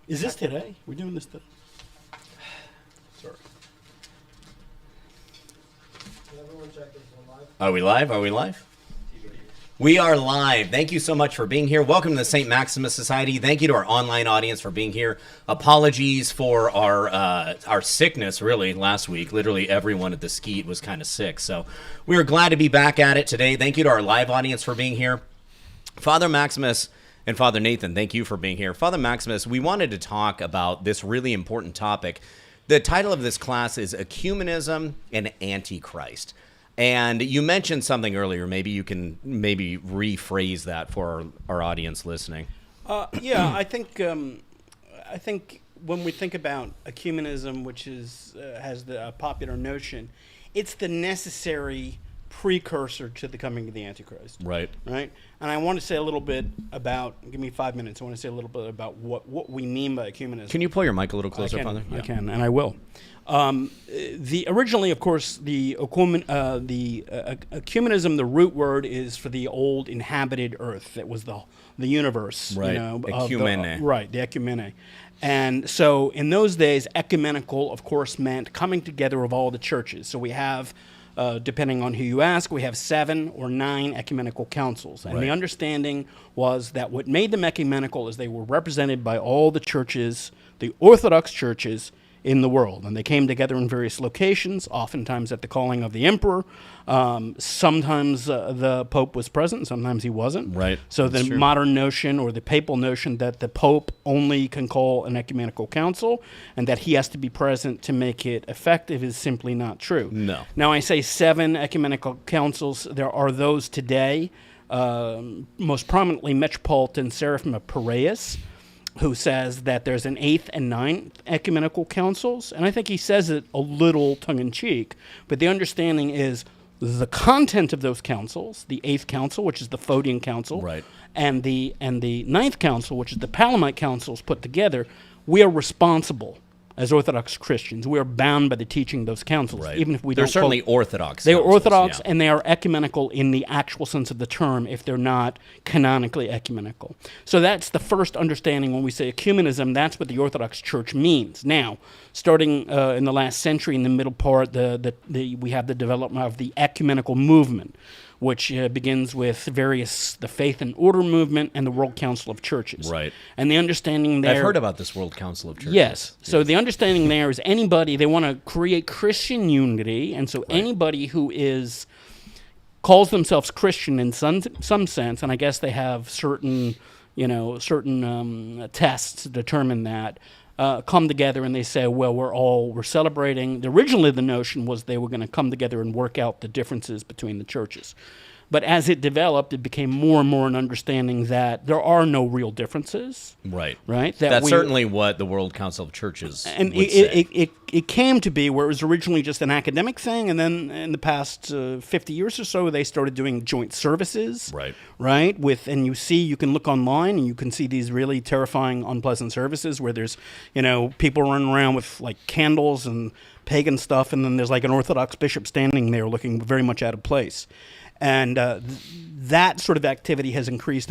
Is this today? We're doing this today? Sorry. Are we live? Are we live? We are live. Thank you so much for being here. Welcome to the St. Maximus Society. Thank you to our online audience for being here. Apologies for our sickness, really, last week. Literally everyone at the Skeet was kind of sick. So we are glad to be back at it today. Thank you to our live audience for being here. Father Maximus and Father Nathan, thank you for being here. Father Maximus, we wanted to talk about this really important topic. The title of this class is Ecumenism and Antichrist. And you mentioned something earlier. Maybe you can rephrase that for our audience listening. Yeah, I think when we think about ecumenism, which is has the popular notion, it's the necessary precursor to the coming of the Antichrist. Right. Right. And I want to say a little bit about. Give me 5 minutes. I want to say a little bit about what we mean by ecumenism. Can you pull your mic a little closer, Father? I can, and I will. Originally, of course, the ecumenism, the root word is for the old inhabited earth. That was the universe, right? You know, Ecumene. The ecumene. And so, in those days, ecumenical, of course, meant coming together of all the churches. So we have, depending on who you ask, we have 7 or 9 ecumenical councils. And the understanding was that what made them ecumenical is they were represented by all the churches, the Orthodox churches in the world. And they came together in various locations, oftentimes at the calling of the emperor. Sometimes the Pope was present, sometimes he wasn't. Right. So the modern notion, or the papal notion, that the Pope only can call an ecumenical council and that he has to be present to make it effective is simply not true. No. Now, I say 7 ecumenical councils. There are those today, most prominently Metropolitan Seraphim of Piraeus, who says that there's an 8th and 9th ecumenical councils. And I think he says it a little tongue-in-cheek, but the understanding is the content of those councils, the 8th council, which is the Phodian council, right, and the 9th council, which is the Palamite councils put together, we are responsible as Orthodox Christians. We are bound by the teaching of those councils, right, even if we they're don't certainly Orthodox. They are councils, Orthodox, yeah, and they are ecumenical in the actual sense of the term if they're not canonically ecumenical. So that's the first understanding when we say ecumenism. That's what the Orthodox Church means. Now, starting in the last century, in the middle part, we have the development of the ecumenical movement, which begins with the Faith and Order movement and the World Council of Churches. Right. And the understanding there... I've heard about this World Council of Churches. Yes. So the understanding there is anybody, they want to create Christian unity, and so anybody who calls themselves Christian in some sense, and I guess they have certain tests to determine that, come together and they say, well, we're celebrating. Originally, the notion was they were going to come together and work out the differences between the churches. But as it developed, it became more and more an understanding that there are no real differences. Right. Right. That's certainly what the World Council of Churches and would say. It came to be where it was originally just an academic thing, and then in the past 50 years or so, they started doing joint services. Right. Right. And you can look online and you can see these really terrifying, unpleasant services where there's, people running around with like candles and pagan stuff, and then there's like an Orthodox bishop standing there looking very much out of place. And that sort of activity has increased.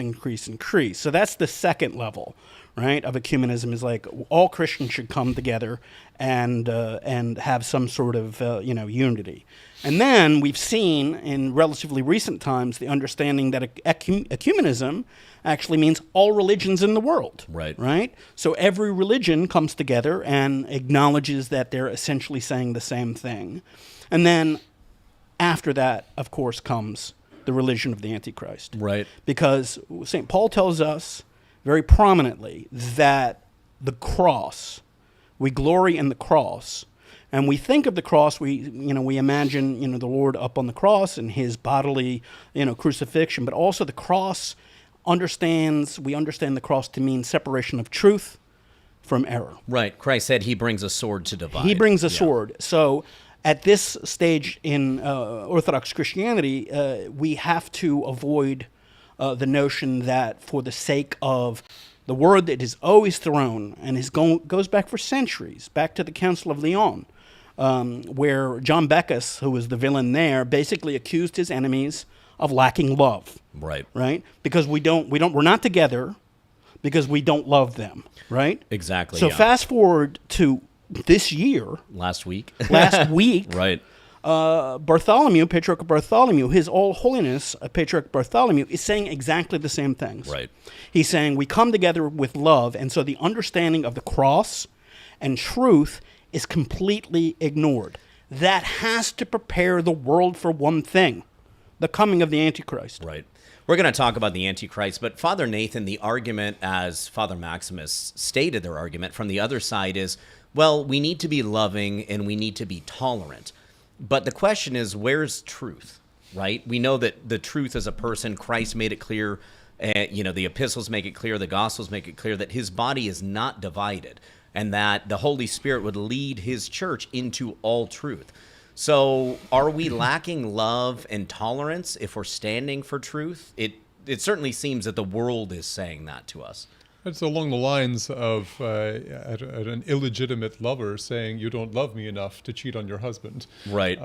So that's the second level, right, of ecumenism, is like all Christians should come together and have some sort of unity. And then we've seen in relatively recent times the understanding that ecumenism actually means all religions in the world. Right. Right? So every religion comes together and acknowledges that they're essentially saying the same thing. And then after that, of course, comes the religion of the Antichrist. Right. Because St. Paul tells us very prominently that the cross, we glory in the cross, and we think of the cross, we imagine, the Lord up on the cross and his bodily, crucifixion, but also the cross we understand the cross to mean separation of truth from error. Right. Christ said he brings a sword to divide. He brings a sword. So at this stage in Orthodox Christianity, we have to avoid the notion that for the sake of the word that is always thrown and goes back for centuries, back to the Council of Lyon, where John Bacchus, who was the villain there, basically accused his enemies of lacking love. Right. Right? Because we're not together because we don't love them, right? Exactly. So yeah. fast forward to this year, last week, right? Bartholomew, Patriarch Bartholomew, His All Holiness, Patriarch Bartholomew, is saying exactly the same things. Right. He's saying we come together with love, and so the understanding of the cross and truth is completely ignored. That has to prepare the world for one thing, the coming of the Antichrist. Right. We're going to talk about the Antichrist, but Father Nathan, the argument, as Father Maximus stated their argument from the other side is, well, we need to be loving and we need to be tolerant. But the question is, where's truth, right? We know that the truth is a person. Christ made it clear. The epistles make it clear. The Gospels make it clear that his body is not divided and that the Holy Spirit would lead his church into all truth. So are we lacking love and tolerance if we're standing for truth? It certainly seems that the world is saying that to us. It's along the lines of an illegitimate lover saying, you don't love me enough to cheat on your husband. Right.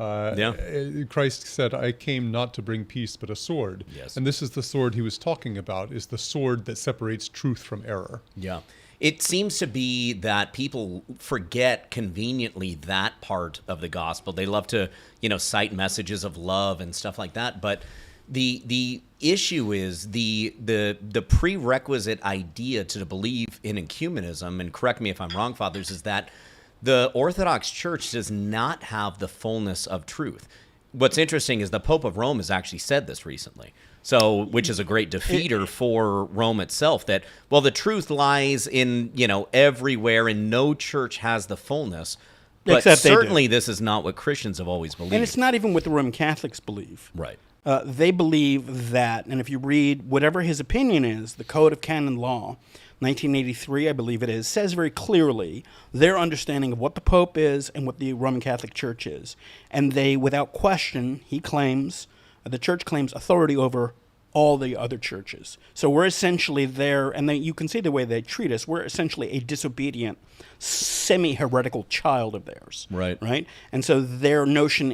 Christ said, I came not to bring peace, but a sword. Yes. And this is the sword he was talking about, is the sword that separates truth from error. Yeah. It seems to be that people forget conveniently that part of the gospel. They love to, cite messages of love and stuff like that, but the issue is the prerequisite idea to believe in ecumenism, and correct me if I'm wrong, fathers, is that the Orthodox Church does not have the fullness of truth. What's interesting is the Pope of Rome has actually said this recently, which is a great defeater for Rome itself, that, well, the truth lies in, everywhere, and no church has the fullness. But Except certainly this is not what Christians have always believed. And it's not even what the Roman Catholics believe. Right. They believe that, and if you read whatever his opinion is, the Code of Canon Law, 1983, I believe it is, says very clearly their understanding of what the Pope is and what the Roman Catholic Church is. And they, without question, he claims, the Church claims authority over all the other churches. So we're essentially there, and you can see the way they treat us, we're essentially a disobedient, semi-heretical child of theirs. Right. Right? And so their notion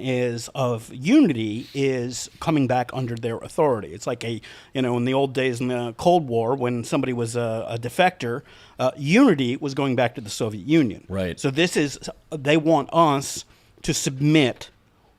of unity is coming back under their authority. It's like in the old days in the Cold War, when somebody was a defector, unity was going back to the Soviet Union. Right. So they want us to submit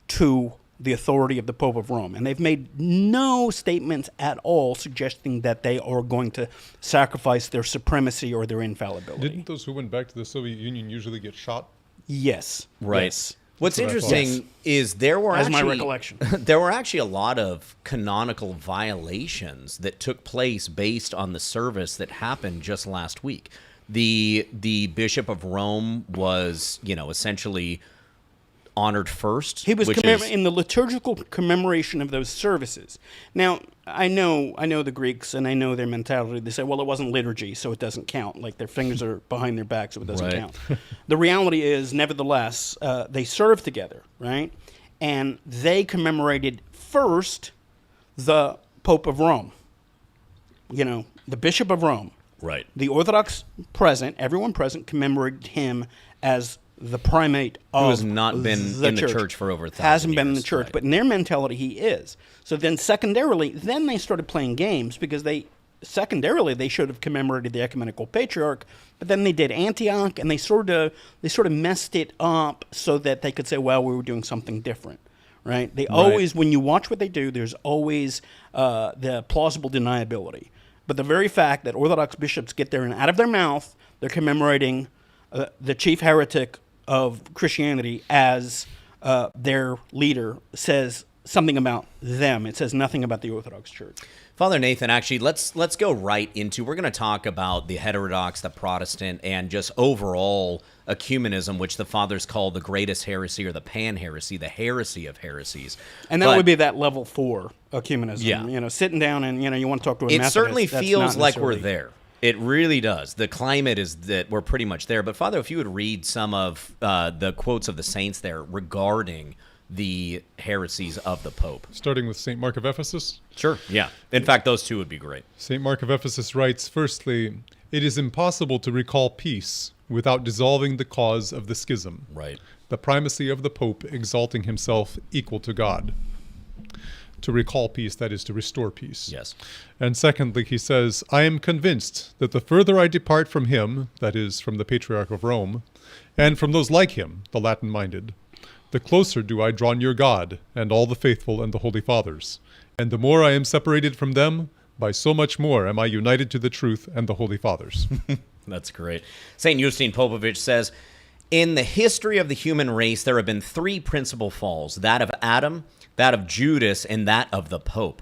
to the authority of the Pope of Rome. And they've made no statements at all suggesting that they are going to sacrifice their supremacy or their infallibility. Didn't those who went back to the Soviet Union usually get shot? Yes. Right. Yes. What's That's what I interesting thought. is there were That's actually my recollection. there were actually a lot of canonical violations that took place based on the service that happened just last week. The Bishop of Rome was, essentially honored first. He was in the liturgical commemoration of those services. Now, I know the Greeks, and I know their mentality. They say, well, it wasn't liturgy, so it doesn't count. Like, their fingers are behind their back, so it doesn't Right. count. The reality is, nevertheless, they served together, right? And they commemorated first the Pope of Rome, the Bishop of Rome. Right. The Orthodox everyone present commemorated him as the primate of Who has not been in the church for over 1,000 Hasn't been in the years, church, right. but in their mentality, he is. So then secondarily, they started playing games because they should have commemorated the ecumenical patriarch, but then they did Antioch, and they sort of messed it up so that they could say, well, we were doing something different. Right? They always, when you watch what they do, there's always the plausible deniability. But the very fact that Orthodox bishops get there and out of their mouth, they're commemorating the chief heretic of Christianity as their leader says something about them. It says nothing about the Orthodox Church. Father Nathan, actually, let's go right into, we're going to talk about the heterodox, the Protestant, and just overall ecumenism, which the fathers call the greatest heresy, or the pan-heresy, the heresy of heresies. And that would be that level 4 ecumenism. Yeah. Sitting down and, you want to talk to a It Methodist. certainly that's feels not like we're necessarily- there. It really does. The climate is that we're pretty much there. But Father, if you would read some of the quotes of the saints there regarding the heresies of the Pope. Starting with St. Mark of Ephesus. Sure, yeah. In fact, those two would be great. St. Mark of Ephesus writes, firstly, it is impossible to recall peace without dissolving the cause of the schism. Right. The primacy of the Pope exalting himself equal to God. to recall peace, that is, to restore peace. Yes. And secondly, he says, I am convinced that the further I depart from him, that is, from the Patriarch of Rome, and from those like him, the Latin-minded, the closer do I draw near God and all the faithful and the Holy Fathers. And the more I am separated from them, by so much more am I united to the truth and the Holy Fathers. That's great. St. Eugene Popovich says, in the history of the human race, there have been three principal falls, that of Adam, that of Judas, and that of the Pope.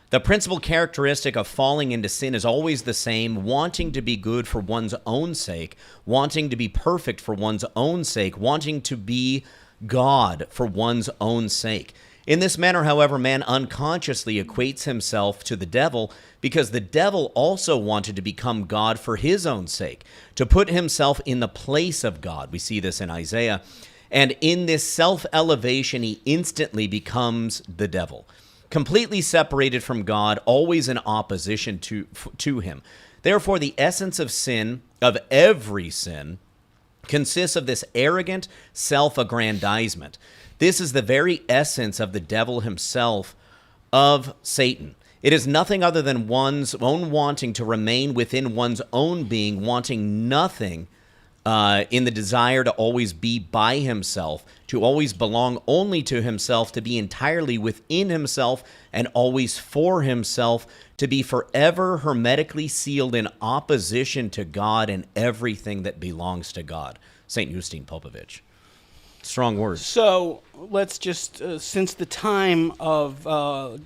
The principal characteristic of falling into sin is always the same, wanting to be good for one's own sake, wanting to be perfect for one's own sake, wanting to be God for one's own sake. In this manner, however, man unconsciously equates himself to the devil because the devil also wanted to become God for his own sake, to put himself in the place of God. We see this in Isaiah. And in this self-elevation, he instantly becomes the devil, completely separated from God, always in opposition to him. Therefore, the essence of sin, of every sin, consists of this arrogant self-aggrandizement. This is the very essence of the devil himself, of Satan. It is nothing other than one's own wanting to remain within one's own being, wanting nothing in the desire to always be by himself, to always belong only to himself, to be entirely within himself and always for himself, to be forever hermetically sealed in opposition to God and everything that belongs to God. St. Eugene Popovich. Strong words. So let's just, since the time of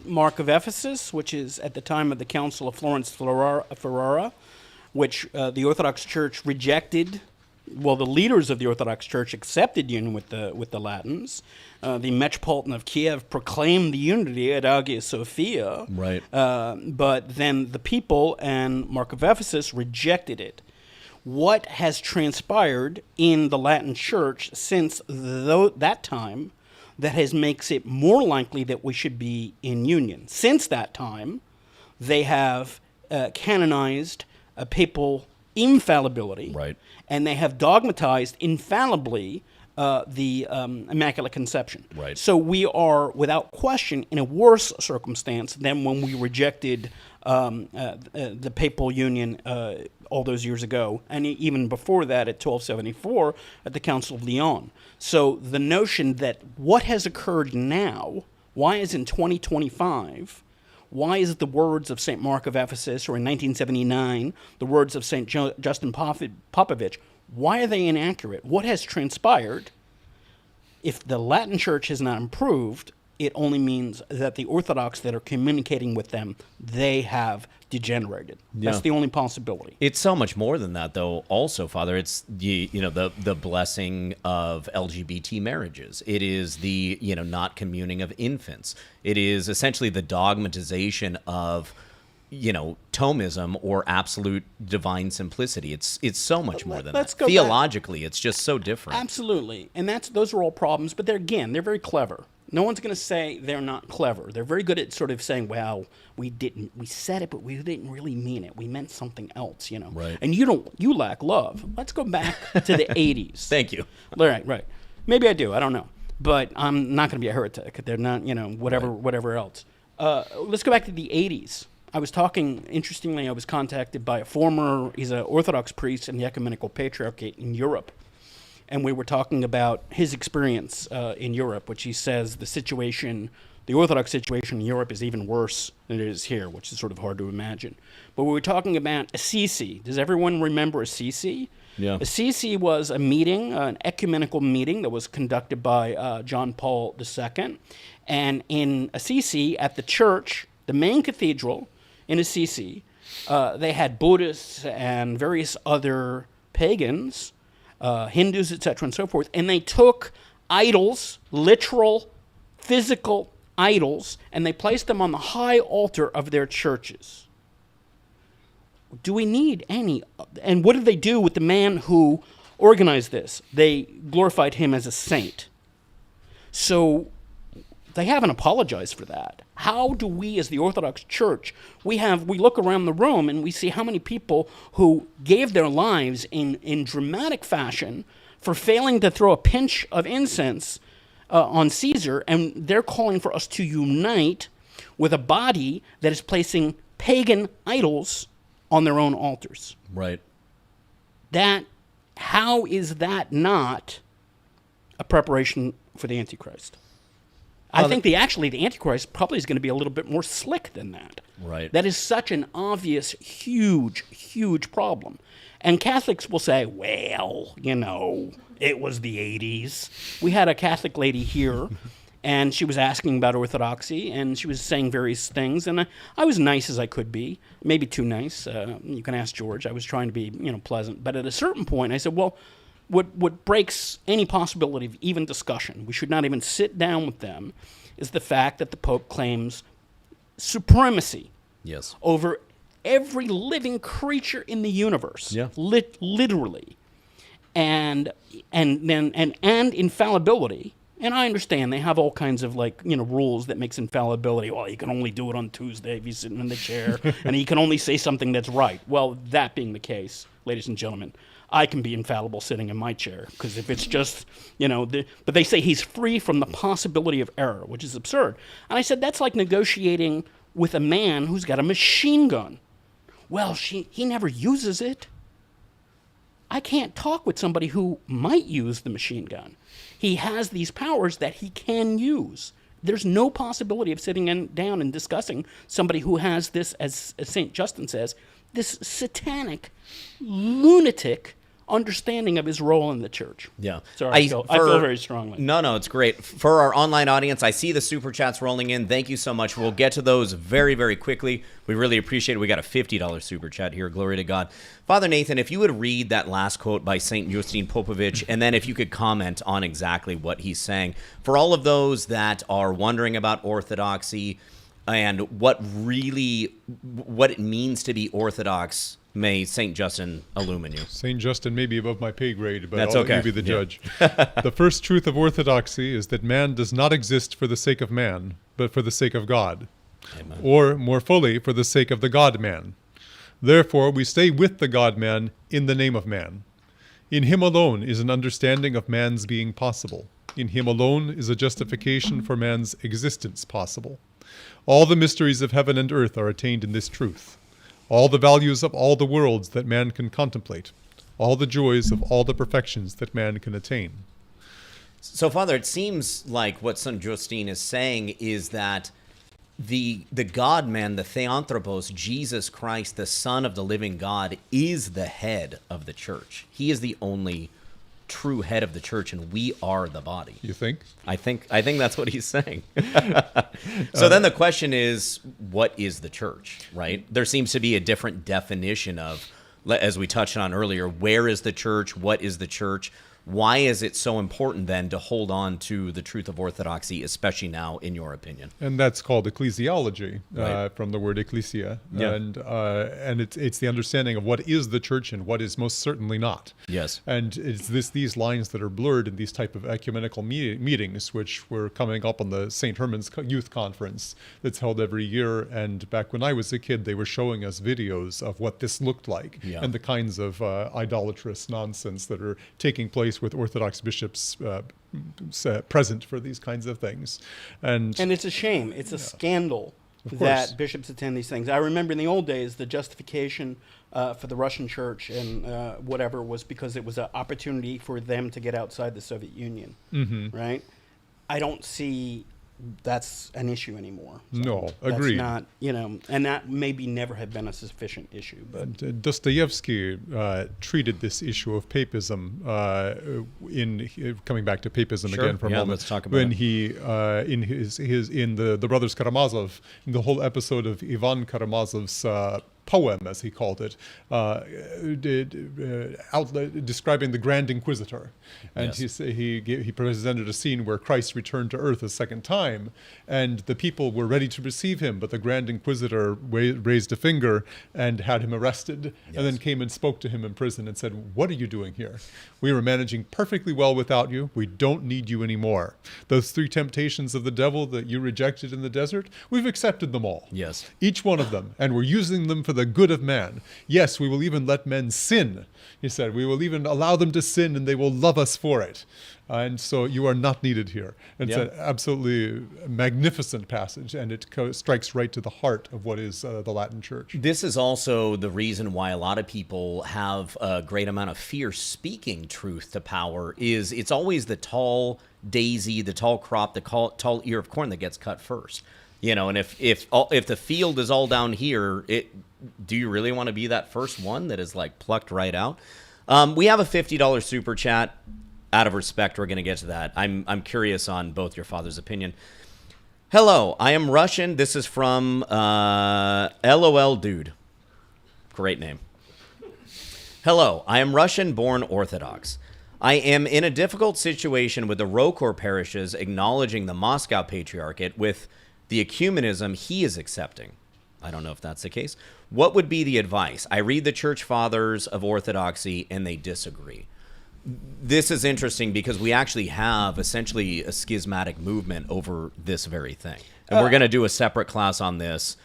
Mark of Ephesus, which is at the time of the Council of Florence Ferrara, which the Orthodox Church rejected. Well, the leaders of the Orthodox Church accepted union with the Latins. The Metropolitan of Kiev proclaimed the unity at Hagia Sophia. Right. But then the people and Mark of Ephesus rejected it. What has transpired in the Latin Church since that time that makes it more likely that we should be in union? Since that time, they have canonized a papal infallibility, right, and they have dogmatized infallibly the Immaculate Conception. Right. So we are, without question, in a worse circumstance than when we rejected the papal union all those years ago, and even before that at 1274 at the Council of Lyon. So the notion that what has occurred now, why is in 2025, why is the words of St. Mark of Ephesus, or in 1979, the words of St. Justin Popovich, why are they inaccurate? What has transpired? If the Latin Church has not improved, it only means that the Orthodox that are communicating with them, they have degenerated. Yeah. That's the only possibility. It's so much more than that, though. Also, Father, it's the blessing of LGBT marriages. It is the not communing of infants. It is essentially the dogmatization of Thomism or absolute divine simplicity. It's so much more than Let's that. go Theologically, it's just so different. Absolutely, and those are all problems. But they're very clever. No one's going to say they're not clever. They're very good at sort of saying, well, we said it, but we didn't really mean it. We meant something else, Right. And you lack love. Let's go back to the 80s. Thank you. Right. Maybe I do. I don't know. But I'm not going to be a heretic. They're not, whatever else. Let's go back to the 80s. I was contacted by he's an Orthodox priest in the Ecumenical Patriarchate in Europe. And we were talking about his experience in Europe, which he says the Orthodox situation in Europe is even worse than it is here, which is sort of hard to imagine. But we were talking about Assisi. Does everyone remember Assisi? Yeah. Assisi was a meeting, an ecumenical meeting that was conducted by John Paul II. And in Assisi, at the church, the main cathedral in Assisi, they had Buddhists and various other pagans, Hindus, etc., and so forth, and they took idols, literal, physical idols, and they placed them on the high altar of their churches. Do we need any? And what did they do with the man who organized this? They glorified him as a saint. So they haven't apologized for that. How do we, as the Orthodox Church, we look around the room and we see how many people who gave their lives in dramatic fashion for failing to throw a pinch of incense on Caesar, and they're calling for us to unite with a body that is placing pagan idols on their own altars. Right. How is that not a preparation for the Antichrist? I think the Antichrist probably is going to be a little bit more slick than that. Right. That is such an obvious, huge, huge problem. And Catholics will say, well, it was the 80s. We had a Catholic lady here, and she was asking about Orthodoxy, and she was saying various things, and I was nice as I could be, maybe too nice. You can ask George. I was trying to be, pleasant. But at a certain point, I said, well, what breaks any possibility of even discussion, we should not even sit down with them, is the fact that the Pope claims supremacy over every living creature in the universe, literally, and infallibility. And I understand they have all kinds of rules that makes infallibility. Well, you can only do it on Tuesday if you're sitting in the chair, and you can only say something that's right. Well, that being the case, ladies and gentlemen, I can be infallible sitting in my chair, because if it's just, but they say he's free from the possibility of error, which is absurd. And I said, that's like negotiating with a man who's got a machine gun. Well, he never uses it. I can't talk with somebody who might use the machine gun. He has these powers that he can use. There's no possibility of sitting down and discussing somebody who has this, as St. Justin says, this satanic, lunatic understanding of his role in the church. Yeah. Sorry, I feel very strongly. No, it's great. For our online audience, I see the super chats rolling in. Thank you so much. We'll get to those very, very quickly. We really appreciate it. We got a $50 super chat here. Glory to God. Father Nathan, if you would read that last quote by St. Justine Popovich, and then if you could comment on exactly what he's saying. For all of those that are wondering about Orthodoxy and what it means to be Orthodox, may St. Justin illumine you. St. Justin may be above my pay grade, but That's I'll okay. let you be the judge. The first truth of Orthodoxy is that man does not exist for the sake of man, but for the sake of God. Amen. Or, more fully, for the sake of the God-man. Therefore, we stay with the God-man in the name of man. In him alone is an understanding of man's being possible. In him alone is a justification for man's existence possible. All the mysteries of heaven and earth are attained in this truth. All the values of all the worlds that man can contemplate. All the joys of all the perfections that man can attain. So, Father, it seems like what St. Justine is saying is that the God-man, the Theanthropos, Jesus Christ, the Son of the living God, is the head of the church. He is the only true head of the church, and we are the body. You think? I think that's what he's saying. So then the question is, what is the church, right? There seems to be a different definition of, as we touched on earlier, where is the church? What is the church? Why is it so important then to hold on to the truth of Orthodoxy, especially now, in your opinion? And that's called ecclesiology, Right. from the word ecclesia. Yeah. And it's the understanding of what is the church and what is most certainly not. Yes. And it's these lines that are blurred in these type of ecumenical meetings, which were coming up on the St. Herman's Youth Conference that's held every year. And back when I was a kid, they were showing us videos of what this looked like and the kinds of idolatrous nonsense that are taking place with Orthodox bishops present for these kinds of things. And it's a shame. It's a scandal Of course. that bishops attend these things. I remember in the old days, the justification for the Russian church and whatever was because it was an opportunity for them to get outside the Soviet Union, right? I don't see that's an issue anymore. So No, agreed. That's not, and that maybe never have been a sufficient issue. But Dostoevsky treated this issue of papism in coming back to papism Sure. again for a Yeah, moment. let's talk about when it. he in the Brothers Karamazov, in the whole episode of Ivan Karamazov's poem, as he called it, describing the Grand Inquisitor, and Yes. he presented a scene where Christ returned to earth a second time, and the people were ready to receive him, but the Grand Inquisitor raised a finger and had him arrested, and then came and spoke to him in prison and said, "What are you doing here? We were managing perfectly well without you. We don't need you anymore. Those 3 temptations of the devil that you rejected in the desert, we've accepted them all. Yes. Each one of them, and we're using them for the good of man. Yes, we will even let men sin, he said. We will even allow them to sin, and they will love us for it. And so you are not needed here. It's an absolutely magnificent passage, and it strikes right to the heart of what is the Latin Church. This is also the reason why a lot of people have a great amount of fear speaking truth to power. Is it's always the tall daisy, the tall crop, the tall ear of corn that gets cut first. And if the field is all down here, do you really want to be that first one that is like plucked right out? We have a $50 super chat. Out of respect, we're going to get to that. I'm curious on both your father's opinion. Hello, I am Russian. This is from LOL Dude. Great name. Hello, I am Russian-born Orthodox. I am in a difficult situation with the Rokor parishes acknowledging the Moscow Patriarchate with the ecumenism he is accepting. I don't know if that's the case. What would be the advice? I read the Church Fathers of Orthodoxy and they disagree. This is interesting because we actually have essentially a schismatic movement over this very thing. And we're going to do a separate class on this,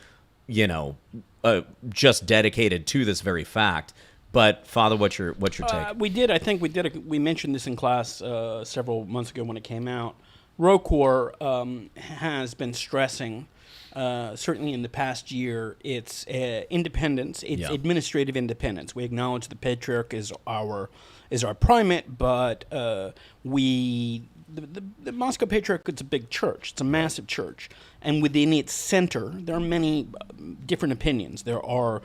just dedicated to this very fact. But Father, what's your take? We mentioned this in class several months ago when it came out. Rokor has been stressing, certainly in the past year, its independence, its administrative independence. We acknowledge the Patriarch is our primate, but the Moscow Patriarchate's a big church. It's a massive church. And within its center, there are many different opinions. There are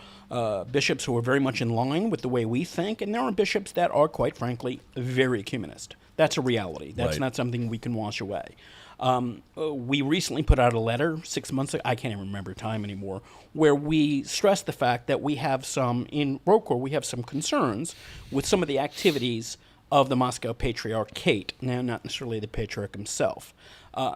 bishops who are very much in line with the way we think, and there are bishops that are, quite frankly, very ecumenist. That's a reality. That's not something we can wash away. We recently put out a letter 6 months ago, I can't even remember time anymore, where we stress the fact that we have in Rokor, we have some concerns with some of the activities of the Moscow Patriarchate, now not necessarily the Patriarch himself.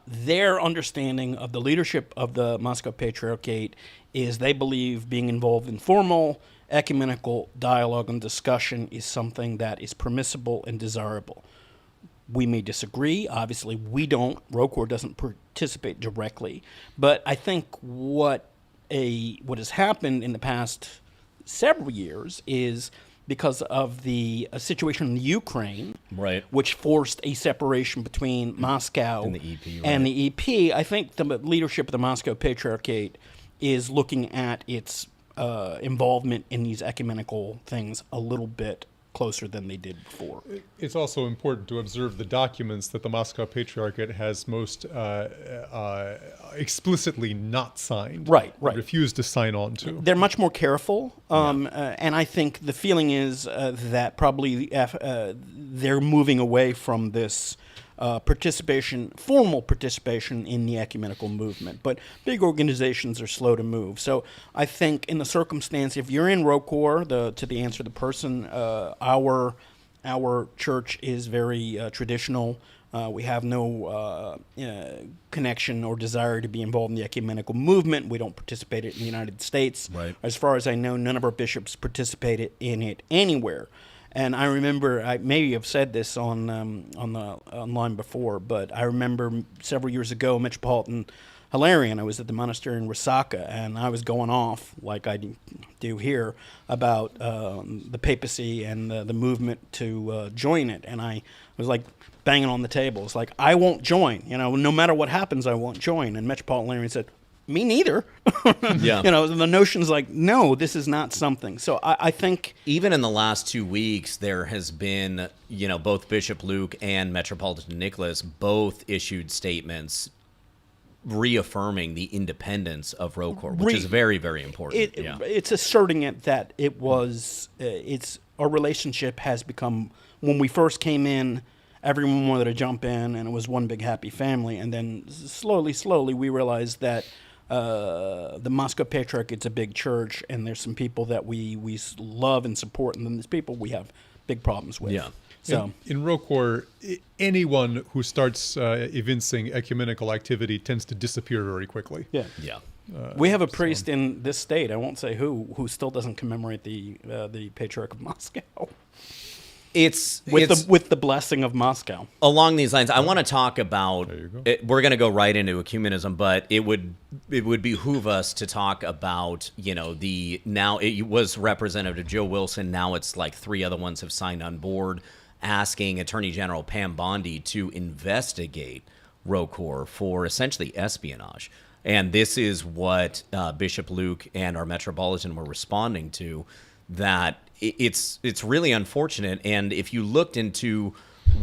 Their understanding of the leadership of the Moscow Patriarchate is they believe being involved in formal ecumenical dialogue and discussion is something that is permissible and desirable. We may disagree. Obviously, Rokor doesn't participate directly. But I think what has happened in the past several years is because of the situation in the Ukraine, which forced a separation between Moscow and the EP. And the EP, I think the leadership of the Moscow Patriarchate is looking at its involvement in these ecumenical things a little bit closer than they did before. It's also important to observe the documents that the Moscow Patriarchate has most explicitly not signed. Right. Refused to sign on to. They're much more careful, and I think the feeling is that probably they're moving away from this formal participation in the ecumenical movement. But big organizations are slow to move. So I think in the circumstance, if you're in Rokor, to answer the person, our church is very traditional. We have no connection or desire to be involved in the ecumenical movement. We don't participate in the United States. Right. As far as I know, none of our bishops participated in it anywhere. And I remember, I maybe have said this on the online before, but I remember several years ago, Metropolitan Hilarion, I was at the monastery in Resaca, and I was going off, like I do here, about the papacy and the movement to join it. And I was like banging on the table. It's like, I won't join. No matter what happens, I won't join. And Metropolitan Hilarion said, me neither. Yeah. The notion's like, no, this is not something. So I think even in the last 2 weeks, there has been, both Bishop Luke and Metropolitan Nicholas both issued statements reaffirming the independence of Rokor, which is very, very important. It's asserting it that our relationship has become, when we first came in, everyone wanted to jump in, and it was one big happy family. And then slowly, we realized that the Moscow Patriarchate's a big church, and there's some people that we love and support, and then there's people we have big problems with. Yeah. So in Rokor, anyone who starts evincing ecumenical activity tends to disappear very quickly. Yeah. We have a priest in this state, I won't say who still doesn't commemorate the Patriarch of Moscow. It's with the blessing of Moscow. along these lines. I want to talk about. There you go. We're going to go right into ecumenism, but it would behoove us to talk about now it was Representative Joe Wilson. Now it's like 3 other ones have signed on board, asking Attorney General Pam Bondi to investigate ROCOR for essentially espionage. And this is what Bishop Luke and our Metropolitan were responding to. That it's really unfortunate. And if you looked into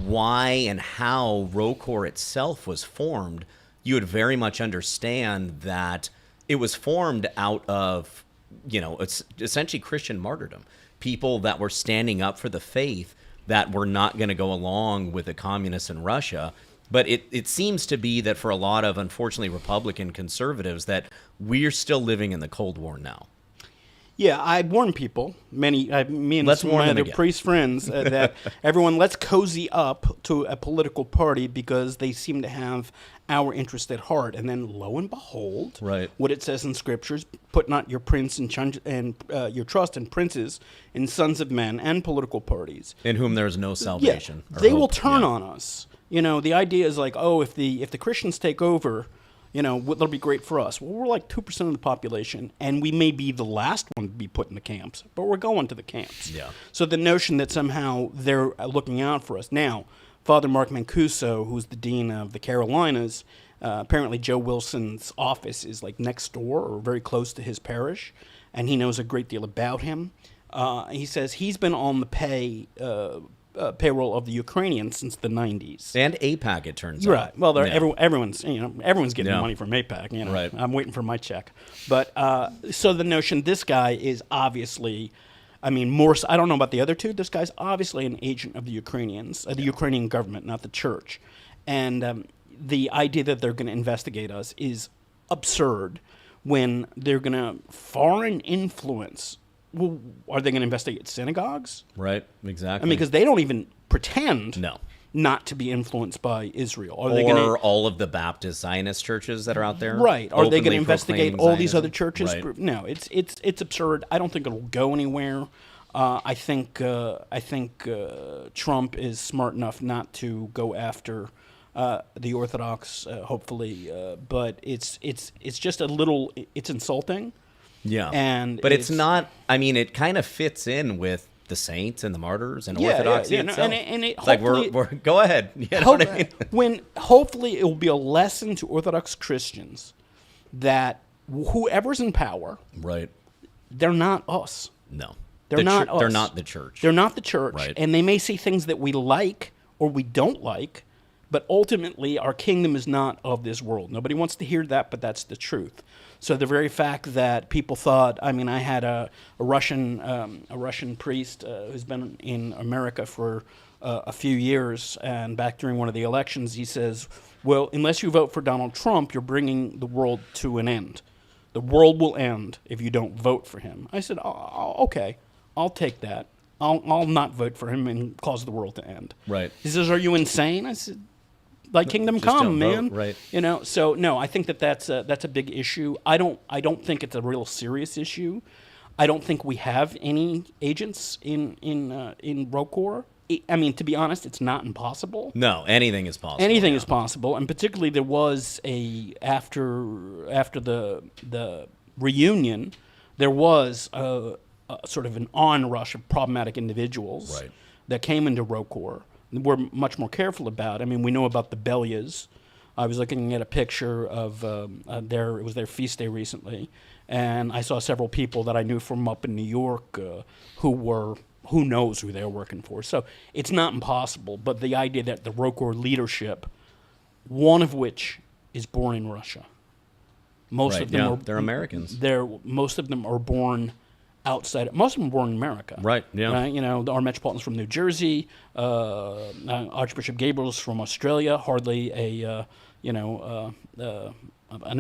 why and how ROCOR itself was formed, you would very much understand that it was formed out of, it's essentially Christian martyrdom. People that were standing up for the faith, that were not going to go along with the communists in Russia. But it seems to be that for a lot of, unfortunately, Republican conservatives, that we're still living in the Cold War now. Yeah, I warn people, me and Let's some of warn my them other again. priest friends, that everyone, let's cozy up to a political party because they seem to have our interest at heart. And then, lo and behold, Right. what it says in scriptures: "Put not your your trust in princes, in sons of men, and political parties." In whom there is no salvation. Yeah, or they hope. will turn Yeah. on us. The idea is like, oh, if the Christians take over, that'll be great for us. Well, we're like 2% of the population, and we may be the last one to be put in the camps, but we're going to the camps. Yeah. So the notion that somehow they're looking out for us. Now, Father Mark Mancuso, who's the dean of the Carolinas, apparently Joe Wilson's office is like next door or very close to his parish, and he knows a great deal about him. He says he's been on the payroll of the Ukrainians since the 90s. And APAC, it turns out. Right. Well, Yeah. everyone's getting Yeah. money from APAC. Right. I'm waiting for my check. But so the notion, this guy is obviously, more. I don't know about the other two. This guy's obviously an agent of the Ukrainians, the Ukrainian government, not the church. And the idea that they're going to investigate us is absurd. When they're going to foreign influence. Well, are they going to investigate synagogues? Right, exactly. Because they don't even pretend No. not to be influenced by Israel. Are Or they gonna, all of the Baptist Zionist churches that are out there. right? Are they going openly to investigate proclaiming all these Zionism? other churches? Right. No, it's absurd. I don't think it'll go anywhere. I think Trump is smart enough not to go after the Orthodox. Hopefully, but it's just a little. It's insulting. Yeah. But it's not, it kind of fits in with the saints and the martyrs and Yeah, Orthodoxy yeah, no, itself. and it It's like, hopefully- we're go ahead. You know what I mean? Hopefully it will be a lesson to Orthodox Christians that whoever's in power, Right. they're not us. No. They're not us. They're not the church. They're not the church. Right. And they may see things that we like or we don't like, but ultimately our kingdom is not of this world. Nobody wants to hear that, but that's the truth. So the very fact that people thought, I had a Russian priest who's been in America for a few years, and back during one of the elections, he says, well, unless you vote for Donald Trump, you're bringing the world to an end. The world will end if you don't vote for him. I said, okay, I'll take that. I'll not vote for him and cause the world to end. Right. He says, are you insane? I said, thy kingdom Just come, don't vote, man. right. So no, I think that's a big issue. I don't think it's a real serious issue. I don't think we have any agents in ROCOR. To be honest, it's not impossible. No, anything is possible. Anything yeah. is possible, and particularly there was after the reunion, there was a sort of an onrush of problematic individuals Right. that came into ROCOR. We're much more careful about. We know about the Belias. I was looking at a picture of it was their feast day recently, and I saw several people that I knew from up in New York who knows who they're working for. So it's not impossible, but the idea that the ROCOR leadership, one of which is born in Russia, most Right, of them yeah, are they're Americans. Most of them are born outside. Most of them were born in America. Right, yeah. Right? Our Metropolitan's from New Jersey. Archbishop Gabriel's from Australia. Hardly an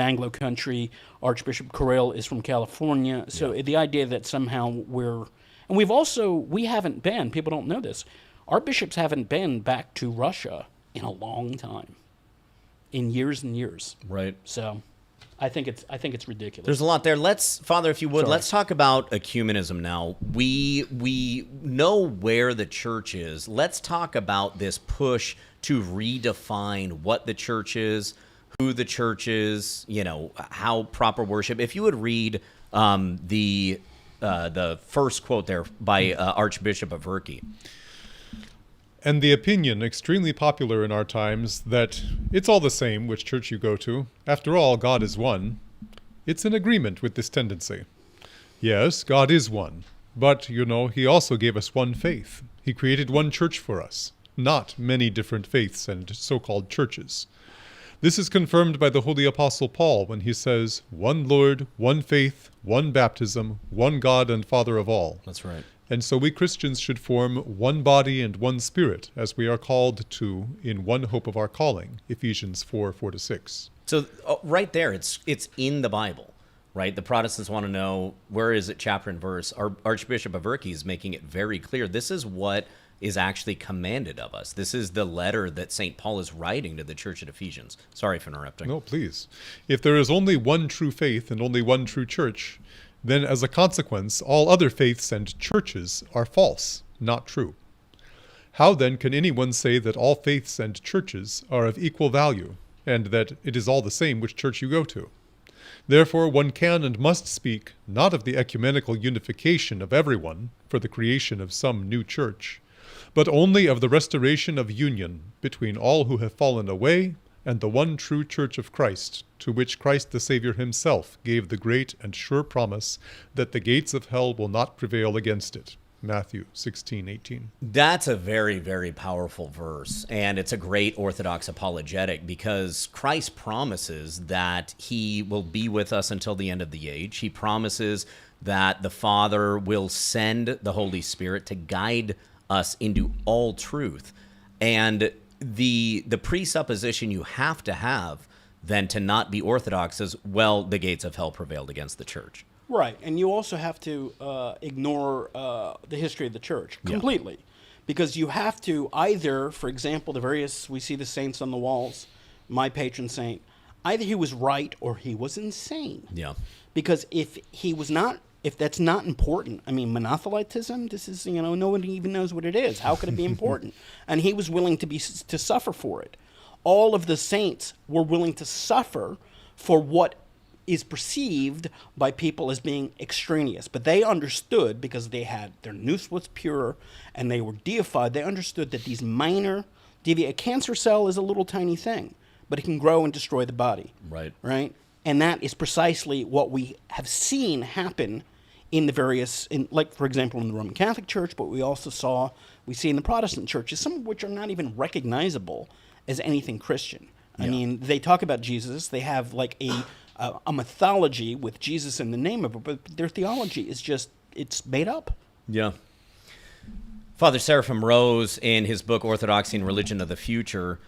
Anglo country. Archbishop Correll is from California. So the idea that somehow we haven't been, people don't know this, our bishops haven't been back to Russia in a long time. In years and years. Right. So I think it's ridiculous. There's a lot there. Father, if you would, let's talk about ecumenism now. We know where the church is. Let's talk about this push to redefine what the church is, who the church is, how proper worship. If you would read the first quote there by Archbishop of Verkey. And the opinion, extremely popular in our times, that it's all the same which church you go to. After all, God is one. It's in agreement with this tendency. Yes, God is one. But, he also gave us one faith. He created one church for us, not many different faiths and so-called churches. This is confirmed by the Holy Apostle Paul when he says, one Lord, one faith, one baptism, one God and Father of all. That's right. And so we Christians should form one body and one spirit, as we are called to in one hope of our calling, Ephesians 4:4-6. So right there, it's in the Bible, right? The Protestants want to know, where is it, chapter and verse? Our Archbishop of Verkey is making it very clear. This is what is actually commanded of us. This is the letter that St. Paul is writing to the church at Ephesians. Sorry for interrupting. No, please. If there is only one true faith and only one true church, then as a consequence, all other faiths and churches are false, not true. How then can anyone say that all faiths and churches are of equal value, and that it is all the same which church you go to? Therefore, one can and must speak not of the ecumenical unification of everyone for the creation of some new church, but only of the restoration of union between all who have fallen away and the one true church of Christ, to which Christ the Savior himself gave the great and sure promise that the gates of hell will not prevail against it. Matthew 16:18. That's a very, very powerful verse, and it's a great Orthodox apologetic because Christ promises that he will be with us until the end of the age. He promises that the Father will send the Holy Spirit to guide us into all truth. And the presupposition you have to have then to not be Orthodox is, well, the gates of hell prevailed against the church. Right, and you also have to ignore the history of the church completely, because you have to either, for example, we see the saints on the walls, my patron saint, either he was right or he was insane. Yeah. Because if that's not important, I mean, monothelitism, this is, no one even knows what it is. How could it be important? And he was willing to suffer for it. All of the saints were willing to suffer for what is perceived by people as being extraneous. But they understood, because their nous was pure and they were deified, they understood that these minor a cancer cell is a little tiny thing, but it can grow and destroy the body. Right. Right? And that is precisely what we have seen happen in the various, like, for example, in the Roman Catholic Church, but we see in the Protestant churches, some of which are not even recognizable as anything Christian. I mean, they talk about Jesus, they have like a mythology with Jesus in the name of it, but their theology is it's made up. Yeah. Father Seraphim Rose, in his book Orthodoxy and Religion of the Future,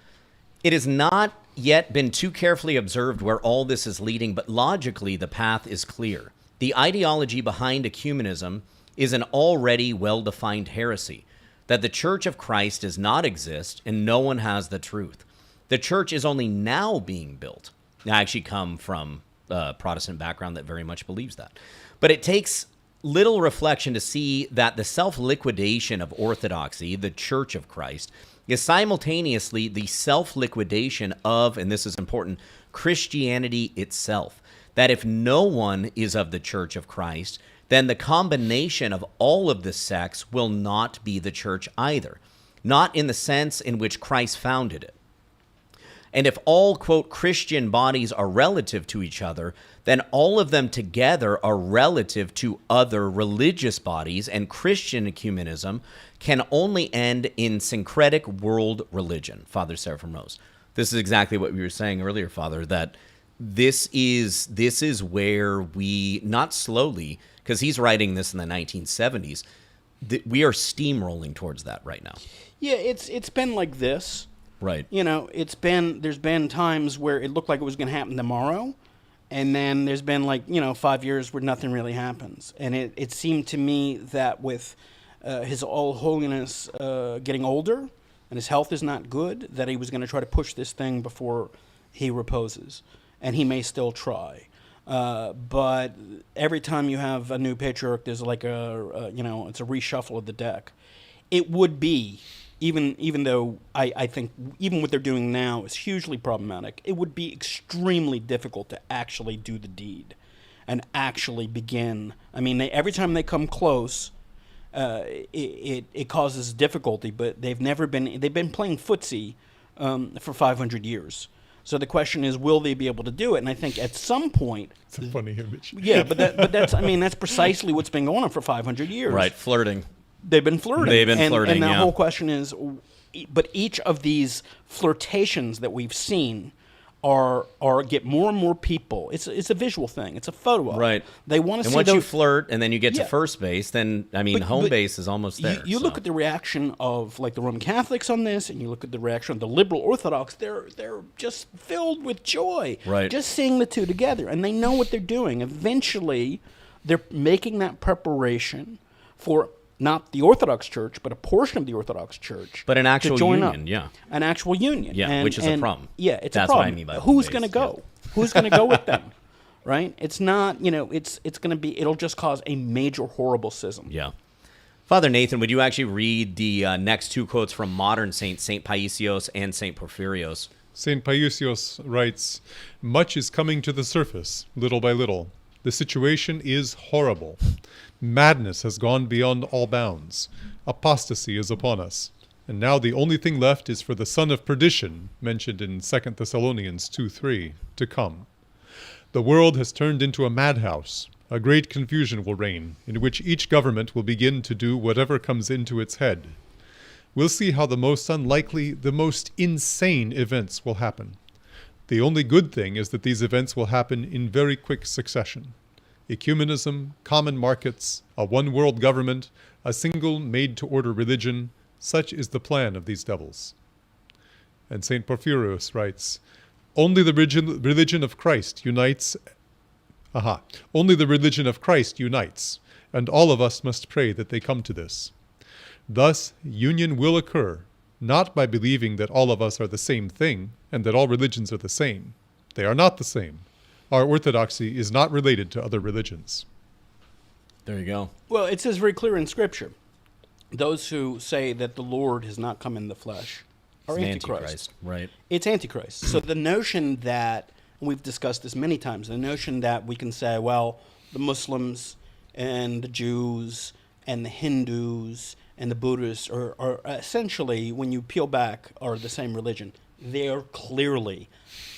it has not yet been too carefully observed where all this is leading, but logically the path is clear. The ideology behind ecumenism is an already well-defined heresy, that the Church of Christ does not exist and no one has the truth. The church is only now being built. I actually come from a Protestant background that very much believes that. But it takes little reflection to see that the self-liquidation of Orthodoxy, the Church of Christ, is simultaneously the self-liquidation of, and this is important, Christianity itself. That if no one is of the Church of Christ, then the combination of all of the sects will not be the church either, not in the sense in which Christ founded it. And if all, quote, Christian bodies are relative to each other, then all of them together are relative to other religious bodies, and Christian ecumenism can only end in syncretic world religion. Father Seraphim Rose. This is exactly what we were saying earlier, Father, that this is where we, not slowly, because he's writing this in the 1970s, we are steamrolling towards that right now. Yeah, it's been like this. Right. There's been times where it looked like it was going to happen tomorrow, and then there's been 5 years where nothing really happens. And it seemed to me that with His All Holiness getting older and his health is not good, that he was going to try to push this thing before he reposes. and he may still try. But every time you have a new patriarch, there's like it's a reshuffle of the deck. It would be, even though I think even what they're doing now is hugely problematic, it would be extremely difficult to actually do the deed and actually begin. I mean, every time they come close, it causes difficulty, but they've been playing footsie for 500 years. So the question is, will they be able to do it? And I think at some point, It's a funny image. yeah, but that's precisely what's been going on for 500 years. Right, flirting. They've been flirting. And the yeah. whole question is, but each of these flirtations that we've seen get more and more people. It's a visual thing. It's a photo op. Right. They want to And see once those. you flirt and then you get to Yeah. first base, then, I mean, home but base is almost there. You look at the reaction of like the Roman Catholics on this, and you look at the reaction of the liberal Orthodox. They're just filled with joy, Right. just seeing the two together, and they know what they're doing. Eventually, they're making that preparation for not the Orthodox Church, but a portion of the Orthodox Church, But an actual to join union, up. yeah. An actual union, Yeah, which is a problem. Yeah, it's That's a what I problem. mean by who's home-based, going to go? yeah. Who's going to go with them? Right? It's not. It's going to be. It'll just cause a major horrible schism. Yeah. Father Nathan, would you actually read the next two quotes from modern saints, St. Paisios and St. Porphyrios? St. Paisios writes, "Much is coming to the surface, little by little. The situation is horrible. Madness has gone beyond all bounds. Apostasy is upon us. And now the only thing left is for the son of perdition, mentioned in 2 Thessalonians 2:3, to come. The world has turned into a madhouse. A great confusion will reign, in which each government will begin to do whatever comes into its head. We'll see how the most unlikely, the most insane events will happen. The only good thing is that these events will happen in very quick succession. Ecumenism, common markets, a one-world government, a single made-to-order religion, such is the plan of these devils." And St. Porphyrios writes, "Only the religion of Christ unites. Only the religion of Christ unites, and all of us must pray that they come to this. Thus, union will occur, not by believing that all of us are the same thing, and that all religions are the same. They are not the same. Our orthodoxy is not related to other religions." There you go. Well, it says very clear in Scripture, those who say that the Lord has not come in the flesh are It's an Antichrist. Right. It's Antichrist. So the notion that, and we've discussed this many times, the notion that we can say, well, the Muslims and the Jews and the Hindus and the Buddhists are essentially, when you peel back, are the same religion. They are clearly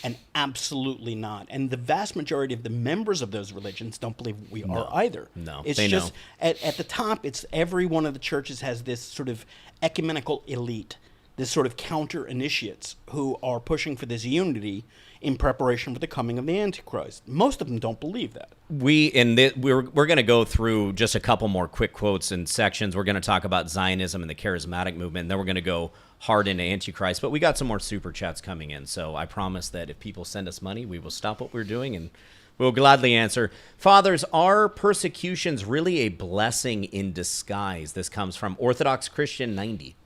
and absolutely not. And the vast majority of the members of those religions don't believe we are either. No, it's they just know. at the top, it's every one of the churches has this sort of ecumenical elite, this sort of counter initiates who are pushing for this unity in preparation for the coming of the Antichrist. Most of them don't believe that. We're going to go through just a couple more quick quotes and sections. We're going to talk about Zionism and the charismatic movement, and then we're going to go hard into Antichrist. But we got some more super chats coming in, so I promise that if people send us money, we will stop what we're doing and we'll gladly answer. Fathers, are persecutions really a blessing in disguise? This comes from Orthodox Christian 90.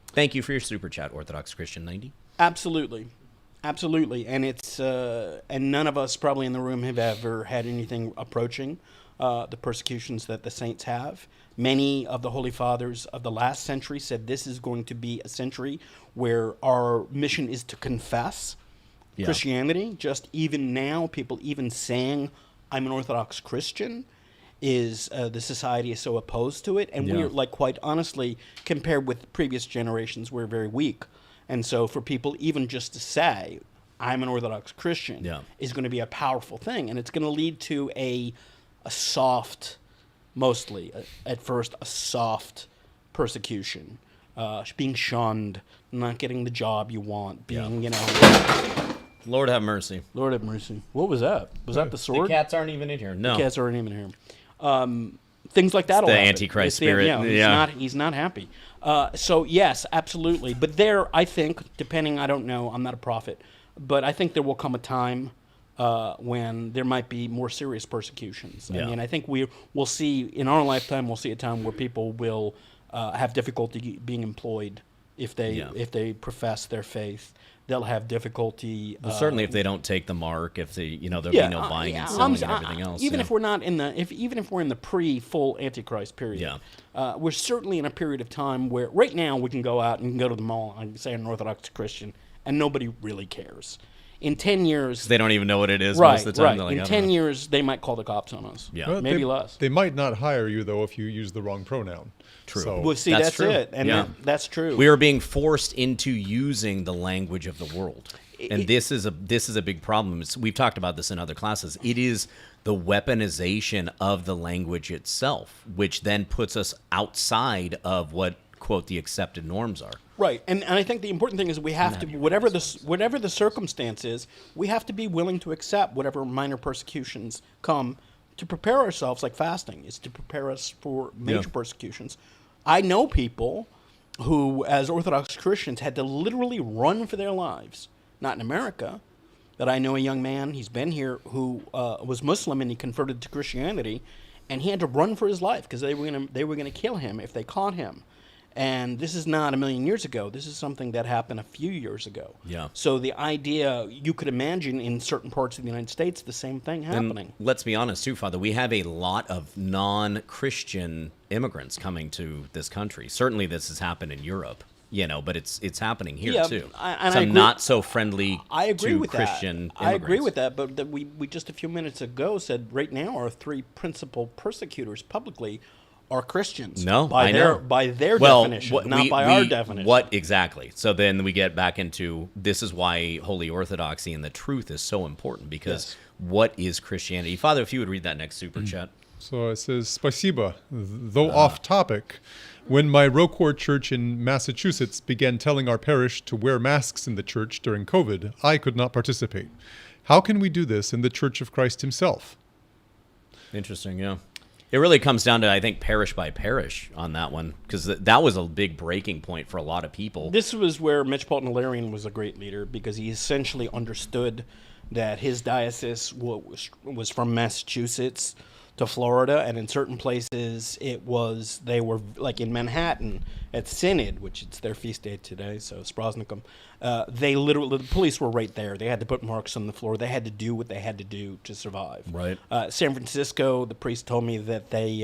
Thank you for your super chat, Orthodox Christian 90. Absolutely. Absolutely. And it's and none of us probably in the room have ever had anything approaching the persecutions that the saints have. Many of the Holy Fathers of the last century said this is going to be a century where our mission is to confess Christianity. Just even now, people even saying, I'm an Orthodox Christian, is the society is so opposed to it. And we're, like, quite honestly, compared with previous generations, we're very weak. And so for people even just to say, I'm an Orthodox Christian, is going to be a powerful thing. And it's going to lead to a soft, mostly, at first, a soft persecution. Being shunned, not getting the job you want, being, Lord have mercy. Lord have mercy. What was that? Was that the sword? The cats aren't even in here. No. The cats aren't even here. Things like that. The Antichrist spirit. He's not happy. So yes, absolutely. But there, I think, depending, I don't know, I'm not a prophet, but I think there will come a time when there might be more serious persecutions. I mean, I think we'll see in our lifetime. We'll see a time where people will have difficulty being employed if they profess their faith. They'll have difficulty. Well, certainly, if they don't take the mark, if they, there'll be no buying and selling and everything else. Even if we're not in even if we're in the pre-full Antichrist period, we're certainly in a period of time where right now we can go out and go to the mall and say an Orthodox Christian, and nobody really cares. In 10 years, they don't even know what it is right, most of the time. Right. Like, In 10 years, they might call the cops on us. Yeah, well, maybe less. They might not hire you though if you use the wrong pronoun. True. So, Well, see, that's true. it, and that's true. We are being forced into using the language of the world, and this is a big problem. We've talked about this in other classes. It is the weaponization of the language itself, which then puts us outside of what, quote, the accepted norms are. Right, and I think the important thing is we have to, whatever the circumstance is, we have to be willing to accept whatever minor persecutions come to prepare ourselves, like fasting is to prepare us for major persecutions. I know people who, as Orthodox Christians, had to literally run for their lives. Not in America, but I know a young man, he's been here, who was Muslim and he converted to Christianity, and he had to run for his life because they were gonna kill him if they caught him. And this is not a million years ago. This is something that happened a few years ago. Yeah. So the idea, you could imagine in certain parts of the United States, the same thing happening. And let's be honest, too, Father. We have a lot of non-Christian immigrants coming to this country. Certainly this has happened in Europe, but it's happening here, too. Some not so friendly to Christian immigrants. I agree with that, but we just a few minutes ago said right now our three principal persecutors publicly are Christians. No, by their definition, not by our definition. What exactly? So then we get back into this is why Holy Orthodoxy and the truth is so important, because what is Christianity? Father, if you would read that next super chat. So it says, Spasiba, though off topic, when my Rocor church in Massachusetts began telling our parish to wear masks in the church during COVID, I could not participate. How can we do this in the Church of Christ himself? Interesting, yeah. It really comes down to, I think, parish by parish on that one, because that was a big breaking point for a lot of people. This was where Metropolitan Hilarion was a great leader, because he essentially understood that his diocese was from Massachusetts to Florida, and in certain places they were like in Manhattan at Synod, which it's their feast day today, so Sprosnikum. The police were right there. They had to put marks on the floor. They had to do what they had to do to survive. Right. San Francisco, the priest told me that they,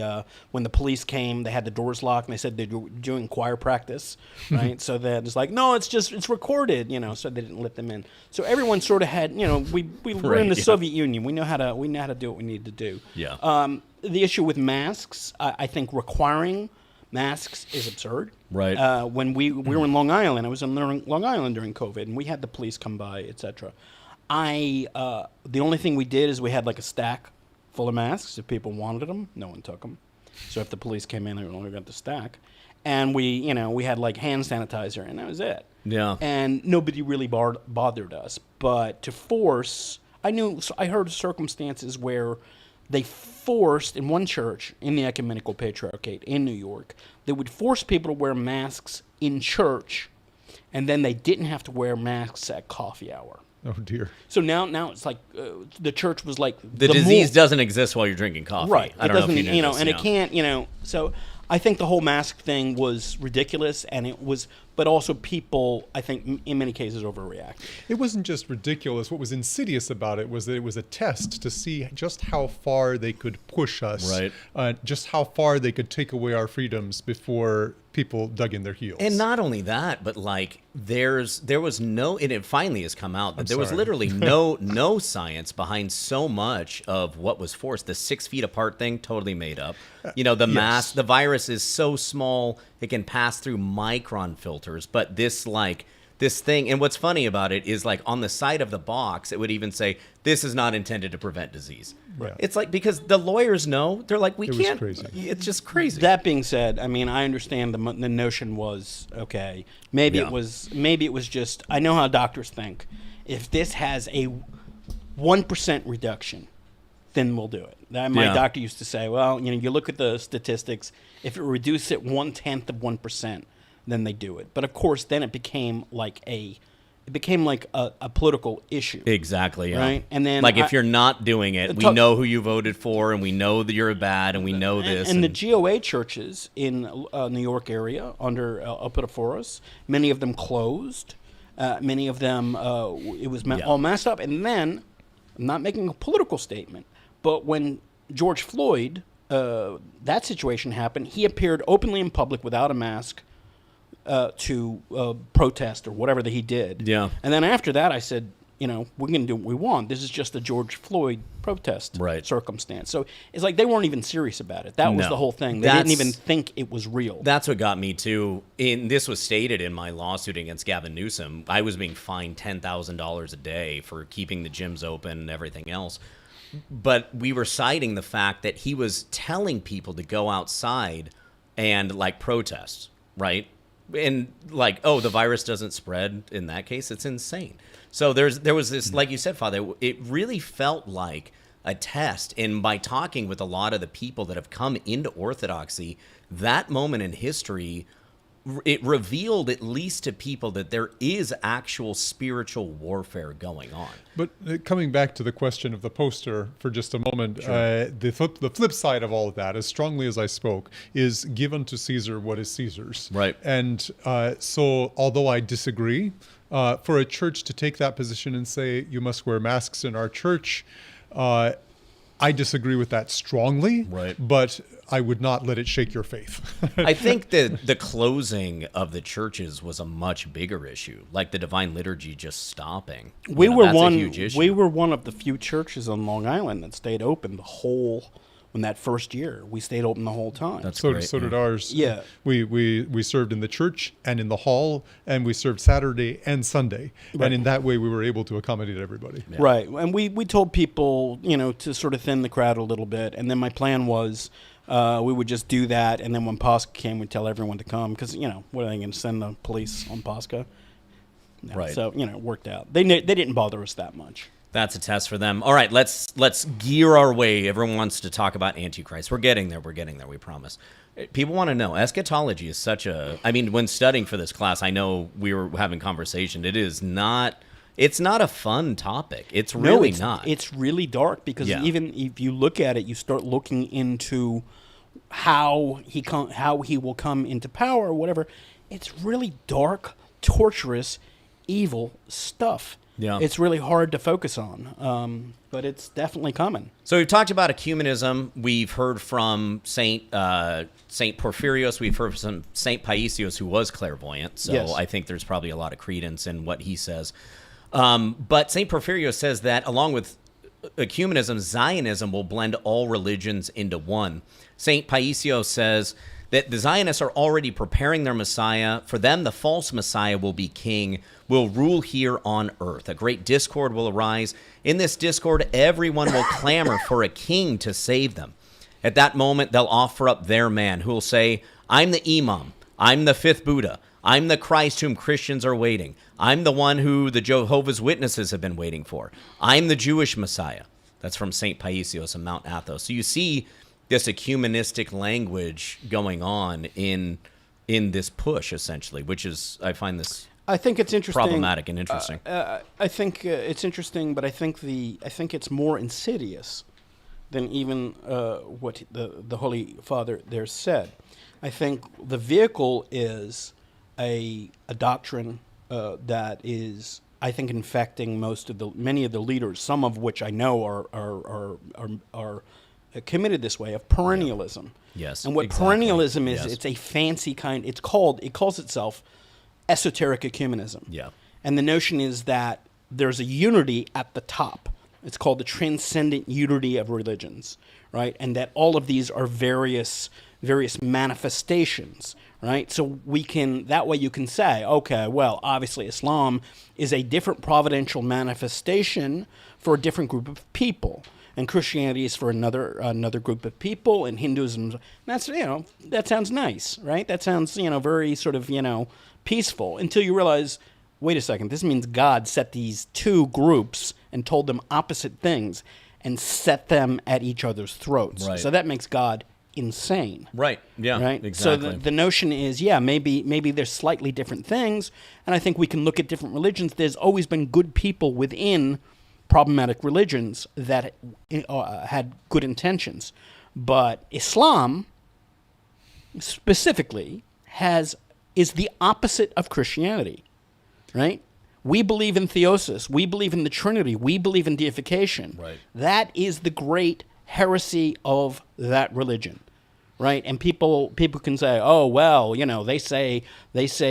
when the police came, they had the doors locked, and they said they were doing choir practice, right? So that it's like, no, it's recorded, so they didn't let them in. So everyone sort of had, we were in the Soviet Union. We know how to do what we need to do. Yeah. The issue with masks, I think requiring masks is absurd. Right. When we were in Long Island, I was in Long Island during COVID, and we had the police come by, etc. The only thing we did is we had like a stack full of masks. If people wanted them, no one took them. So if the police came in, they only got the stack. And we had like hand sanitizer, and that was it. Yeah. And nobody really bothered us. But to force, I heard circumstances where they forced, in one church in the Ecumenical Patriarchate in New York, they would force people to wear masks in church, and then they didn't have to wear masks at coffee hour. Oh, dear. So now it's like the church was like... The disease doesn't exist while you're drinking coffee. Right. I don't know if you know this, and it can't, so... I think the whole mask thing was ridiculous, but also people, I think, in many cases, overreacted. It wasn't just ridiculous. What was insidious about it was that it was a test to see just how far they could push us, right? Just how far they could take away our freedoms before people dug in their heels. And not only that, but like there was no, and it finally has come out that there was literally no science behind so much of what was forced. The 6 feet apart thing, totally made up. The mask, the virus is so small it can pass through micron filters, but this thing, and what's funny about it is like on the side of the box, it would even say, this is not intended to prevent disease. Right. It's like, because the lawyers know, they're like, we can't. Was crazy. It's just crazy. That being said, I mean, I understand the notion was, okay, maybe it was just, I know how doctors think. If this has a 1% reduction, then we'll do it. My doctor used to say, well, you look at the statistics, if it reduces it 0.1%, then they do it. But of course, then it became like it became like a political issue. Exactly. Yeah. Right? And then if you're not doing it, we know who you voted for, and we know that you're bad, and we know this. And the GOA churches in New York area under Epiphoros, many of them closed. Many of them, it was all messed up. And then, I'm not making a political statement, but when George Floyd, that situation happened, he appeared openly in public without a mask to protest or whatever that he did. Yeah. And then after that, I said, we're going to do what we want. This is just a George Floyd protest circumstance. So it's like they weren't even serious about it. That was the whole thing. They didn't even think it was real. That's what got me too. This was stated in my lawsuit against Gavin Newsom. I was being fined $10,000 a day for keeping the gyms open and everything else. But we were citing the fact that he was telling people to go outside and protest, right? And the virus doesn't spread in that case. It's insane. So there was this, like you said, Father, it really felt like a test. And by talking with a lot of the people that have come into Orthodoxy, that moment in history, it revealed at least to people that there is actual spiritual warfare going on. But coming back to the question of the poster for just a moment, the flip side of all of that, as strongly as I spoke, is give unto Caesar what is Caesar's. Right. And so although I disagree, for a church to take that position and say you must wear masks in our church, I disagree with that strongly, right. But I would not let it shake your faith. I think that the closing of the churches was a much bigger issue, like the Divine Liturgy just stopping. We were a huge issue. We were one of the few churches on Long Island that stayed open the whole. In that first year, we stayed open the whole time. That's so great, did ours. Yeah, we served in the church and in the hall, and we served Saturday and Sunday, and in that way we were able to accommodate everybody. Yeah. Right, and we told people, to sort of thin the crowd a little bit, and then my plan was we would just do that, and then when Pascha came, we'd tell everyone to come because what are they going to send the police on Pascha? No, right. So it worked out. They didn't bother us that much. That's a test for them. All right, let's gear our way. Everyone wants to talk about Antichrist. We're getting there. We promise. People want to know. Eschatology is such a... I mean, when studying for this class, I know we were having conversation. It's not a fun topic. It's really not. It's really dark because even if you look at it, you start looking into how he will come into power or whatever. It's really dark, torturous, evil stuff. Yeah. It's really hard to focus on, but it's definitely coming. So we've talked about ecumenism. We've heard from Saint Porphyrios. We've heard from Saint Paisios, who was clairvoyant. So yes. I think there's probably a lot of credence in what he says. But Saint Porphyrios says that along with ecumenism, Zionism will blend all religions into one. Saint Paisios says that the Zionists are already preparing their Messiah. For them, the false Messiah will be king, will rule here on earth. A great discord will arise. In this discord, everyone will clamor for a king to save them. At that moment, they'll offer up their man, who will say, I'm the Imam, I'm the fifth Buddha, I'm the Christ whom Christians are waiting, I'm the one who the Jehovah's Witnesses have been waiting for, I'm the Jewish Messiah. That's from St. Paisios and Mount Athos. So you see this ecumenistic language going on in this push, essentially, which is, I find this... I think it's interesting. Problematic and interesting. I think it's interesting, but I think it's more insidious than even what the Holy Father there said. I think the vehicle is a doctrine that is, I think, infecting many of the leaders. Some of which I know are committed this way of perennialism. Yes, and what exactly. perennialism is, it's a fancy kind. It calls itself esoteric ecumenism. Yeah. And the notion is that there's a unity at the top. It's called the transcendent unity of religions, right? And that all of these are various manifestations, right? So that way you can say, okay, well, obviously Islam is a different providential manifestation for a different group of people. And Christianity is for another group of people, and Hinduism, that sounds nice, right? That sounds, very sort of, peaceful, until you realize, wait a second, this means God set these two groups and told them opposite things and set them at each other's throats. Right. So that makes God insane. Right. Yeah. Right. Exactly. So the notion is, yeah, maybe there's slightly different things, and I think we can look at different religions. There's always been good people within problematic religions that had good intentions, but Islam specifically is the opposite of Christianity, right? We believe in theosis. We believe in the Trinity. We believe in deification. Right. That is the great heresy of that religion, right? And people can say, oh, well, they say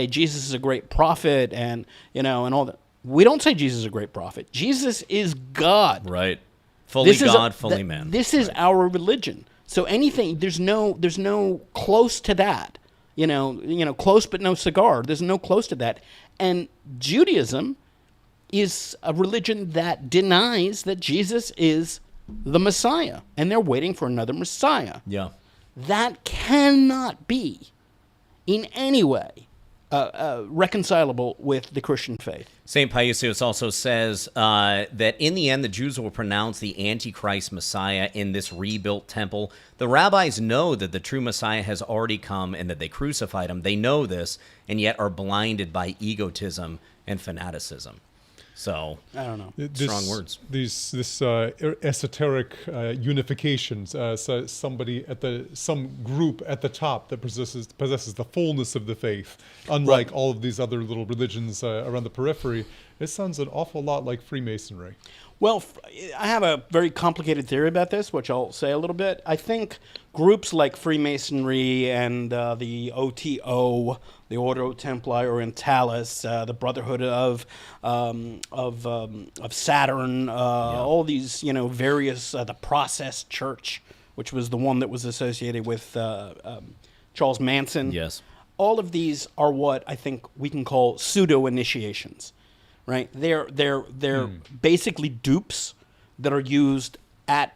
Jesus is a great prophet, and and all that. We don't say Jesus is a great prophet. Jesus is God. Right. Fully God, fully man. This is our religion. So anything, there's no close to that. Close but no cigar. There's no close to that. And Judaism is a religion that denies that Jesus is the Messiah, and they're waiting for another Messiah. Yeah. That cannot be in any way reconcilable with the Christian faith. St. Paisios also says that in the end, the Jews will pronounce the Antichrist Messiah in this rebuilt temple. The rabbis know that the true Messiah has already come and that they crucified him. They know this, and yet are blinded by egotism and fanaticism. So, I don't know. Strong words. This esoteric unifications. So somebody some group at the top that possesses the fullness of the faith, unlike all of these other little religions around the periphery. It sounds an awful lot like Freemasonry. Well, I have a very complicated theory about this, which I'll say a little bit. I think groups like Freemasonry and the OTO, the Ordo Templi Orientalis, the Brotherhood of Saturn, all these, various, the Process Church, which was the one that was associated with Charles Manson. Yes. All of these are what I think we can call pseudo-initiations. Right, they're basically dupes that are used at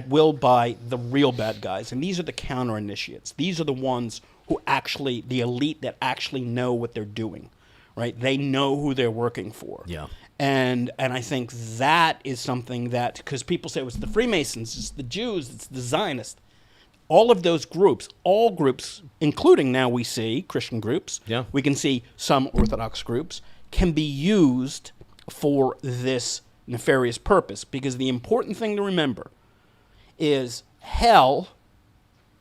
will by the real bad guys, and these are the counter initiates. These are the ones who actually, the elite that actually know what they're doing, right? They know who they're working for. Yeah. And I think that is something that, because people say it's the Freemasons, it's the Jews, it's the Zionists. All of those groups, all groups, including now we see Christian groups, we can see some Orthodox groups, can be used for this nefarious purpose. Because the important thing to remember is hell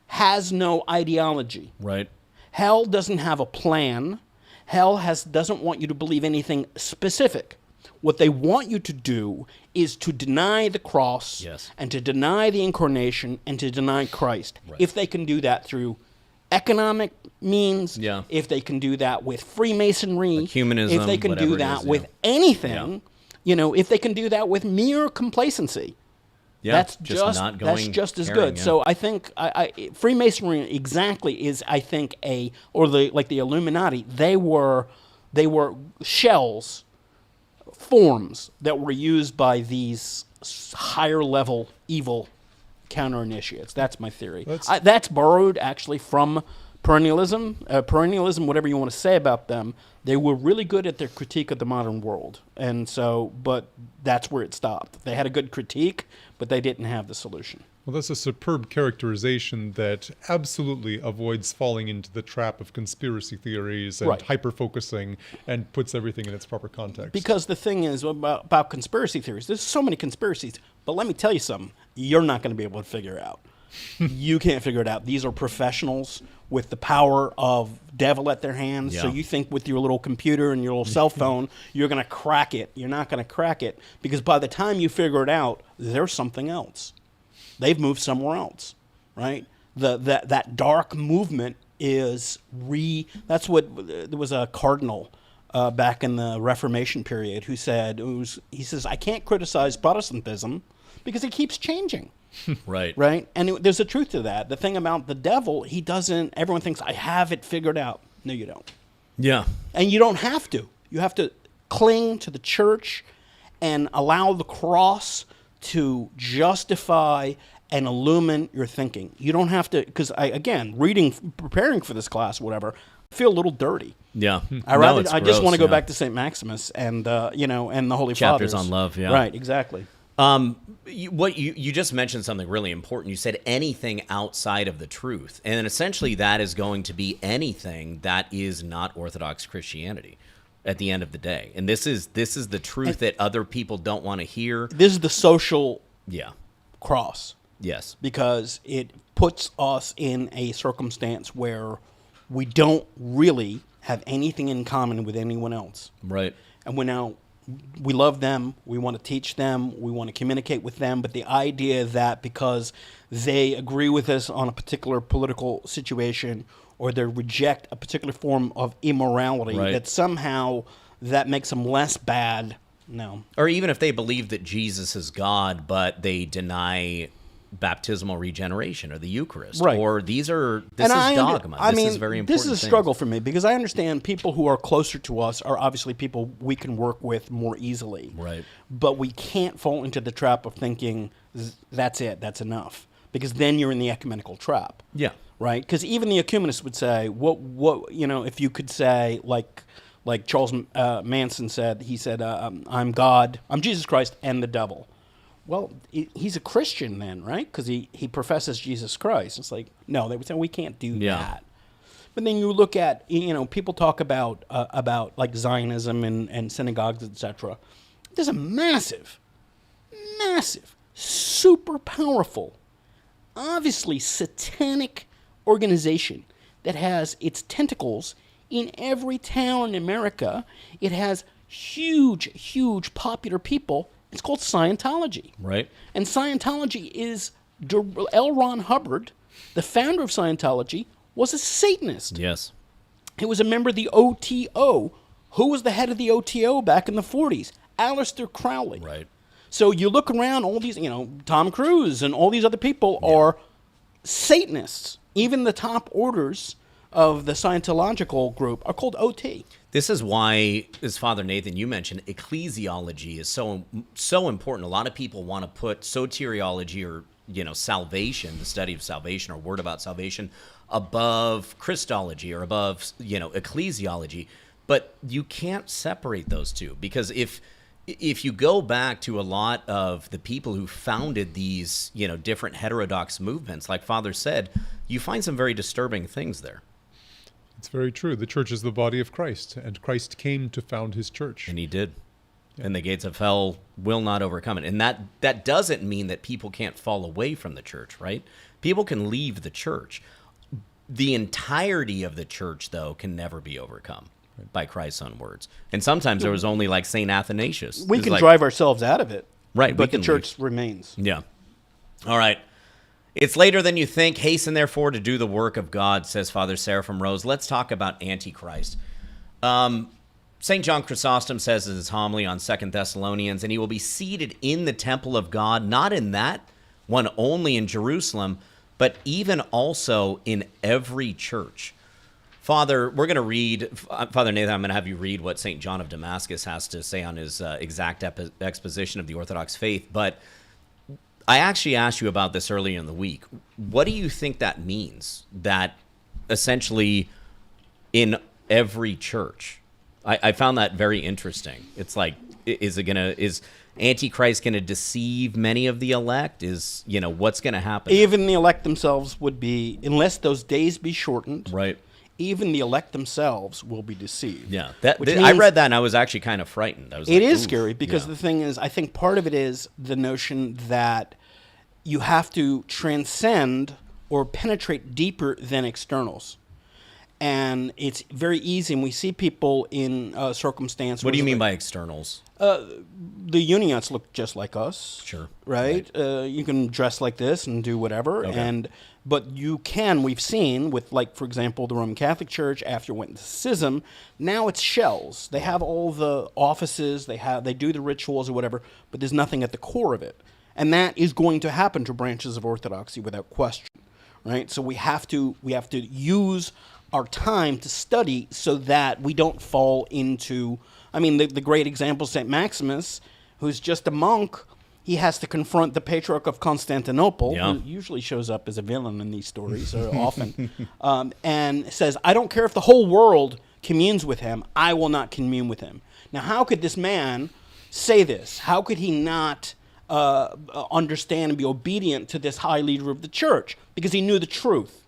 has no ideology. Right. Hell doesn't have a plan. Hell doesn't want you to believe anything specific. What they want you to do is to deny the cross and to deny the incarnation and to deny Christ. Right. If they can do that through economic means, if they can do that with Freemasonry, Ecumenism, if they can do that with anything, if they can do that with mere complacency, that's just as good. So I think Freemasonry exactly is, I think, like the Illuminati, they were shells, forms that were used by these higher level evil counter-initiates. That's my theory. That's borrowed, actually, from perennialism. Perennialism, whatever you want to say about them, they were really good at their critique of the modern world. And so, but that's where it stopped. They had a good critique, but they didn't have the solution. Well, that's a superb characterization that absolutely avoids falling into the trap of conspiracy theories and hyper-focusing and puts everything in its proper context. Because the thing is about conspiracy theories, there's so many conspiracies, but let me tell you something, you're not going to be able to figure it out. You can't figure it out. These are professionals with the power of devil at their hands. So you think with your little computer and your little cell phone, you're going to crack it. You're not going to crack it, because by the time you figure it out, there's something else. They've moved somewhere else, right? That dark movement is that's what, there was a cardinal back in the Reformation period who said, he says, I can't criticize Protestantism because it keeps changing. Right. Right? And there's a truth to that. The thing about the devil, everyone thinks, I have it figured out. No, you don't. Yeah. And you don't have to. You have to cling to the church and allow the cross to justify and illumine your thinking. You don't have to, because preparing for this class, whatever, I feel a little dirty. Yeah. I just want to go back to St. Maximus and and the Holy Chapters Fathers. on love, Right, exactly. You just mentioned something really important. You said anything outside of the truth, and essentially that is going to be anything that is not Orthodox Christianity at the end of the day. And this is the truth that other people don't want to hear. This is the social Yeah. cross. Yes. Because it puts us in a circumstance where we don't really have anything in common with anyone else. Right. And we love them, we want to teach them, we want to communicate with them, but the idea that because they agree with us on a particular political situation or they reject a particular form of immorality, Right. that somehow that makes them less bad, no. Or even if they believe that Jesus is God, but they deny baptismal regeneration or the Eucharist, Right. or this is And dogma. I This mean, is very important. this is a thing. struggle for me because I understand people who are closer to us are obviously people we can work with more easily. Right. But we can't fall into the trap of thinking that's it, that's enough, because then you're in the ecumenical trap. Yeah. Right? Because even the ecumenists would say, what if you could say like Charles Manson said, he said, I'm God, I'm Jesus Christ and the devil. Well, he's a Christian then, right? Because he professes Jesus Christ. It's like, no, they would say, we can't do that. But then you look at, people talk about like Zionism and synagogues, etc. There's a massive, super powerful, obviously satanic organization that has its tentacles in every town in America. It has huge popular people. It's called Scientology. Right. And Scientology is, L. Ron Hubbard, the founder of Scientology, was a Satanist. Yes. He was a member of the OTO. Who was the head of the OTO back in the 40s? Aleister Crowley. Right. So you look around, all these, Tom Cruise and all these other people are Satanists. Even the top orders of the Scientological group are called OT. This is why, as Father Nathan, you mentioned, ecclesiology is so important. A lot of people want to put soteriology or, salvation, the study of salvation or word about salvation, above Christology or above, ecclesiology. But you can't separate those two, because if you go back to a lot of the people who founded these, different heterodox movements, like Father said, you find some very disturbing things there. It's very true. The church is the body of Christ, and Christ came to found his church. And he did. Yeah. And the gates of hell will not overcome it. And that doesn't mean that people can't fall away from the church, right? People can leave the church. The entirety of the church, though, can never be overcome by Christ's own words. And sometimes there was only like St. Athanasius. We can drive ourselves out of it. Right. But the church remains. Yeah. All right. It's later than you think. Hasten, therefore, to do the work of God, says Father Seraphim Rose. Let's talk about Antichrist. St. John Chrysostom says in his homily on 2 Thessalonians, and he will be seated in the temple of God, not in that one only in Jerusalem, but even also in every church. Father, we're going to read, Father Nathan, I'm going to have you read what St. John of Damascus has to say on his exact exposition of the Orthodox faith, but I actually asked you about this earlier in the week. What do you think that means? That essentially in every church? I found that very interesting. It's like, is Antichrist going to deceive many of the elect? What's going to happen? Even the elect themselves would be, unless those days be shortened. Right. Even the elect themselves will be deceived. Yeah, I read that and I was actually kind of frightened. It is scary because the thing is, I think part of it is the notion that you have to transcend or penetrate deeper than externals. And it's very easy, and we see people in circumstances. What do you mean by externals? The Unionites look just like us. Sure. Right? You can dress like this and do whatever. Okay. But we've seen with, like, for example, the Roman Catholic Church, after it went into schism, now it's shells. They have all the offices, they do the rituals or whatever, but there's nothing at the core of it. And that is going to happen to branches of Orthodoxy without question. Right? So we have to use our time to study so that we don't fall into, the great example, St. Maximus, who's just a monk. He has to confront the Patriarch of Constantinople, who usually shows up as a villain in these stories, or often, and says, I don't care if the whole world communes with him, I will not commune with him. Now, how could this man say this? How could he not understand and be obedient to this high leader of the church because he knew the truth.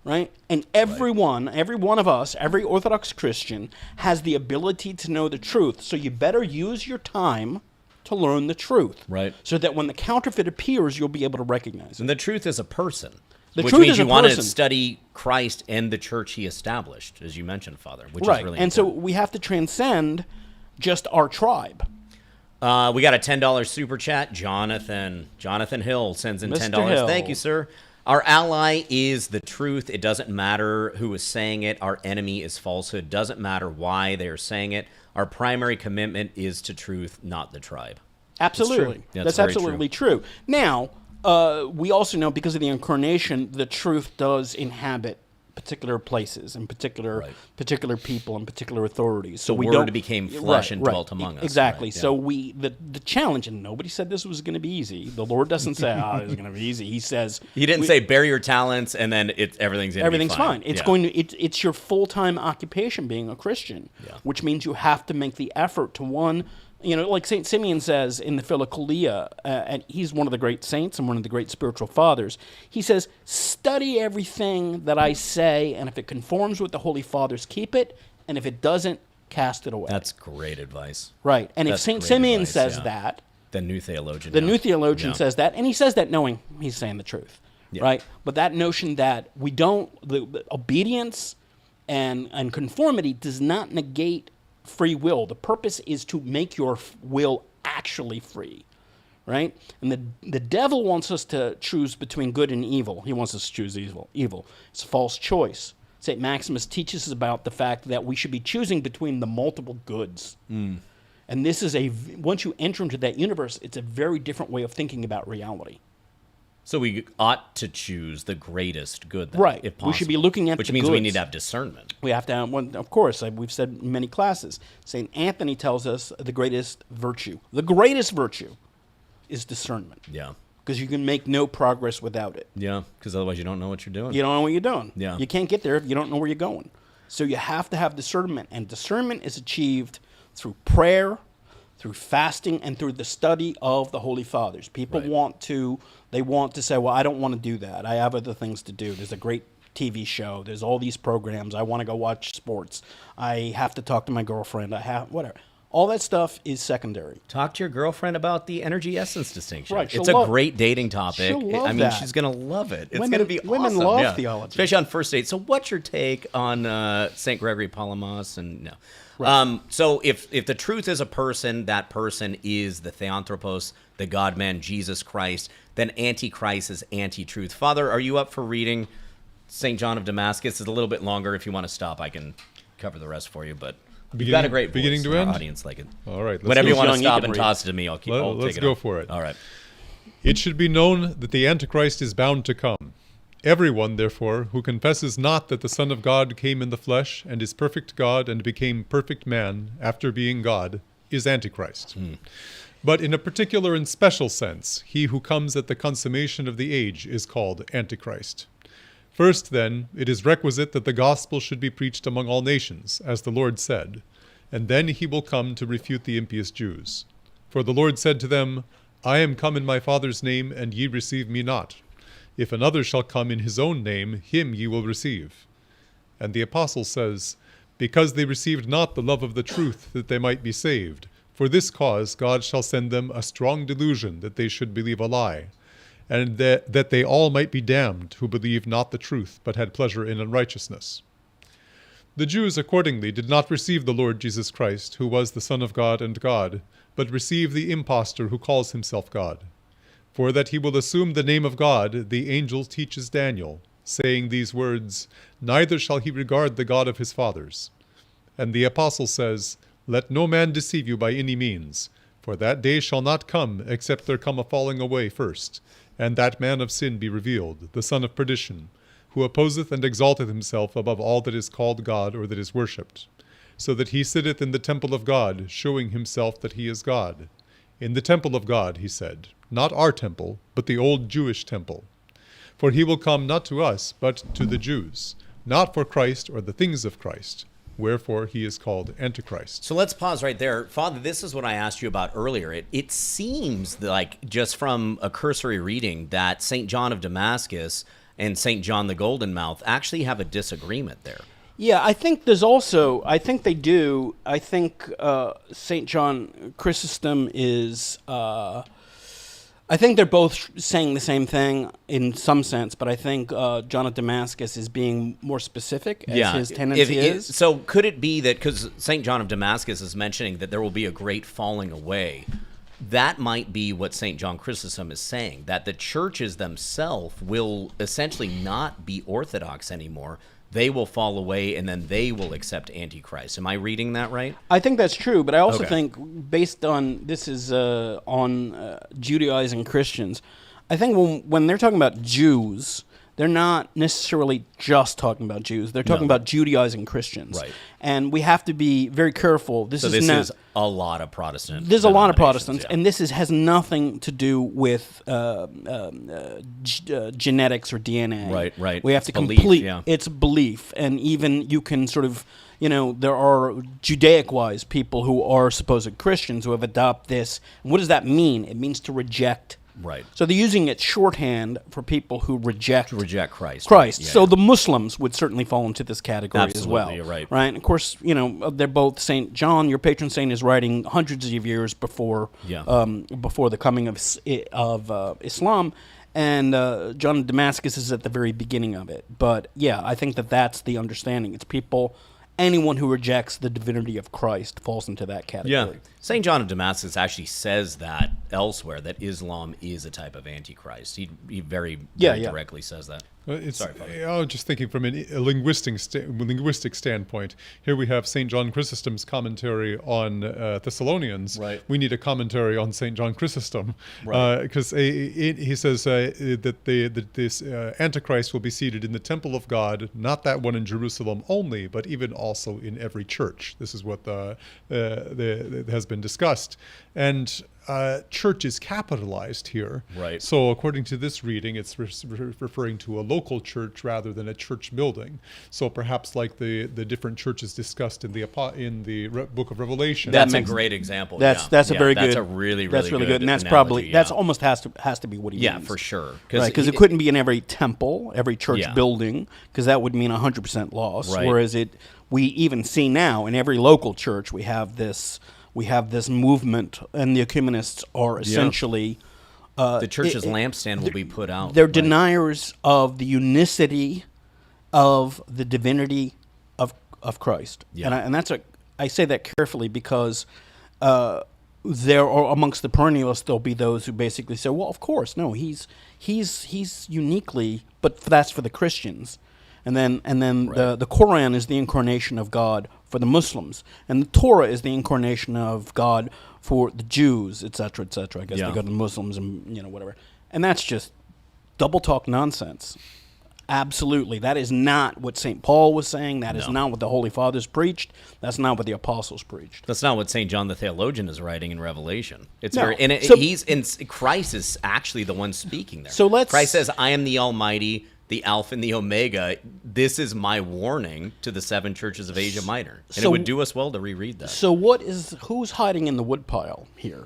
Right? And every one of us, every Orthodox Christian has the ability to know the truth. So you better use your time to learn the truth. Right. So that when the counterfeit appears, you'll be able to recognize it. And the truth is a person. The which truth means is you a want to person. study Christ and the church he established, as you mentioned, Father, which Right. is really And so important. we have to transcend just our tribe. We got a $10 super chat. Jonathan Hill sends in Mr. $10. Hill. Thank you, sir. Our ally is the truth. It doesn't matter who is saying it. Our enemy is falsehood. Doesn't matter why they are saying it. Our primary commitment is to truth, not the tribe. Absolutely. That's very absolutely true. Now, we also know because of the incarnation, the truth does inhabit particular places and particular people and particular authorities. So the Word became flesh and dwelt among us. Exactly. Right, yeah. So the challenge, and nobody said this was going to be easy. The Lord doesn't say, this is going to be easy. He says... He didn't say bury your talents and then everything's going to be fine. It's Yeah. going to it's your full-time occupation being a Christian, which means you have to make the effort to like St. Simeon says in the Philokalia, and he's one of the great saints and one of the great spiritual fathers, he says, study everything that I say, and if it conforms with the Holy Fathers, keep it, and if it doesn't, cast it away. That's great advice. Right. And if That's St. great Simeon advice, says yeah. that, The new theologian. the new theologian says that, and he says that knowing he's saying the truth, Yeah. right? But that notion that the obedience and conformity does not negate free will. The purpose is to make your will actually free, right? And the devil wants us to choose between good and evil. He wants us to choose evil. It's a false choice. St. Maximus teaches us about the fact that we should be choosing between the multiple goods. And this is once you enter into that universe, it's a very different way of thinking about reality. So we ought to choose the greatest good, then, Right. if possible. We should be looking at which the means we goods. need to have discernment. We have to have one, of course, we've said in many classes. St. Anthony tells us the greatest virtue is discernment. Yeah. Because you can make no progress without it. Yeah, because otherwise you don't know what you're doing. You don't know what you're doing. Yeah. You can't get there if you don't know where you're going. So you have to have discernment, and discernment is achieved through prayer, through fasting, and through the study of the Holy Fathers. People want to say, well, I don't want to do that. I have other things to do. There's a great TV show. There's all these programs. I want to go watch sports. I have to talk to my girlfriend. Whatever. All that stuff is secondary. Talk to your girlfriend about the energy essence distinction. Right, It's a great dating topic. she'll love I mean, that. she's going to love it. It's Women- going to be awesome. women love yeah. theology. Especially on first date. So what's your take on St. Gregory Palamas? And no. So if the truth is a person, that person is the Theanthropos, the God-man, Jesus Christ, then Antichrist is anti-truth. Father, are you up for reading St. John of Damascus? It's a little bit longer. If you want to stop, I can cover the rest for you, but... You've got a great voice. Beginning to Our end? audience like it. All right. Whenever you want to young, you stop can and read. toss it to me, I'll take it. Let's go on. for it. All right. It should be known that the Antichrist is bound to come. Everyone, therefore, who confesses not that the Son of God came in the flesh and is perfect God and became perfect man after being God is Antichrist. But in a particular and special sense, he who comes at the consummation of the age is called Antichrist. First, then, it is requisite that the gospel should be preached among all nations, as the Lord said, and then he will come to refute the impious Jews. For the Lord said to them, I am come in my Father's name, and ye receive me not. If another shall come in his own name, him ye will receive. And the apostle says, Because they received not the love of the truth, that they might be saved. For this cause God shall send them a strong delusion, that they should believe a lie, and that they all might be damned, who believed not the truth, but had pleasure in unrighteousness. The Jews accordingly did not receive the Lord Jesus Christ, who was the Son of God and God, but received the impostor who calls himself God. For that he will assume the name of God, the angel teaches Daniel, saying these words, Neither shall he regard the God of his fathers. And the apostle says, Let no man deceive you by any means, for that day shall not come, except there come a falling away first, and that man of sin be revealed, the son of perdition, who opposeth and exalteth himself above all that is called God or that is worshipped, so that he sitteth in the temple of God, shewing himself that he is God. In the temple of God, he said, not our temple, but the old Jewish temple. For he will come not to us, but to the Jews, not for Christ or the things of Christ, wherefore he is called Antichrist. So let's pause right there. Father, this is what I asked you about earlier. It seems like, just from a cursory reading, that St. John of Damascus and St. John the Golden Mouth actually have a disagreement there. Yeah, I think I think they do. I think St. John Chrysostom is, I think they're both saying the same thing in some sense, but I think John of Damascus is being more specific as his tendency is. So could it be that, because St. John of Damascus is mentioning that there will be a great falling away, that might be what St. John Chrysostom is saying, that the churches themselves will essentially not be Orthodox anymore. They will fall away, and then they will accept Antichrist. Am I reading that right? I think that's true, but I also Okay. think, based on this is on Judaizing Christians, I think when they're talking about Jews, they're not necessarily just talking about Jews. They're talking about Judaizing Christians, Right. And we have to be very careful. So this is a lot of Protestant. There's a lot of denominations, Protestants, yeah. and this has nothing to do with genetics or DNA. Right. We have It's to belief, complete. yeah. It's belief, and even you can sort of, there are Judaic-wise people who are supposed Christians who have adopted this. And what does that mean? It means to reject. Right. So they're using it shorthand for people who reject Christ. Christ. Yeah, So yeah. the Muslims would certainly fall into this category as well. Absolutely, you're right. Right. And of course, they're both Saint John. Your patron saint is writing hundreds of years before before the coming of Islam, and John of Damascus is at the very beginning of it. But yeah, I think that's the understanding. It's anyone who rejects the divinity of Christ falls into that category. Yeah. St. John of Damascus actually says that elsewhere, that Islam is a type of Antichrist. He very directly says that. Sorry, Father. I was just thinking from a linguistic standpoint. Here we have St. John Chrysostom's commentary on Thessalonians. Right. We need a commentary on St. John Chrysostom. Right. Because he says that this Antichrist will be seated in the temple of God, not that one in Jerusalem only, but even also in every church. This is what has been discussed. And church is capitalized here. Right. So according to this reading, it's referring to a local church rather than a church building. So perhaps like the different churches discussed in the book of Revelation. That's a great example. That's a very good. That's a really good, and that's analogy, probably yeah. that's almost has to be what he means. for sure. Right, because it couldn't be in every temple, every church building, because that would mean 100% loss. Right. Whereas we even see now in every local church we have this movement, and the ecumenists are essentially the church's lampstand will be put out. They're right? deniers of the unicity of the divinity of Christ. Yeah. And I say that carefully because there are amongst the perennialists there'll be those who basically say, well, of course, no, he's uniquely, but that's for the Christians. And then Right. the Quran is the incarnation of God for the Muslims, and the Torah is the incarnation of God for the Jews, etc., etc. I guess they go to the Muslims and whatever, and that's just double talk nonsense. Absolutely, that is not what St. Paul was saying. That is not what the Holy Fathers preached. That's not what the apostles preached. That's not what St. John the Theologian is writing in Revelation. It's No. Christ is actually the one speaking there. So Christ says, "I am the Almighty, the Alpha and the Omega. This is my warning to the seven churches of Asia Minor." And it would do us well to reread that. So who's hiding in the woodpile here?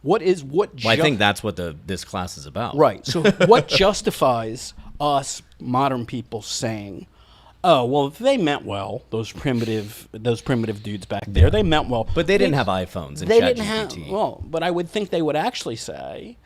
Well, I think that's what this class is about. Right. So what justifies us modern people saying, "Oh, well, they meant well. Those primitive dudes back there, they meant well." But they didn't have iPhones and They didn't have. ChatGPT. Well, but I would think they would actually say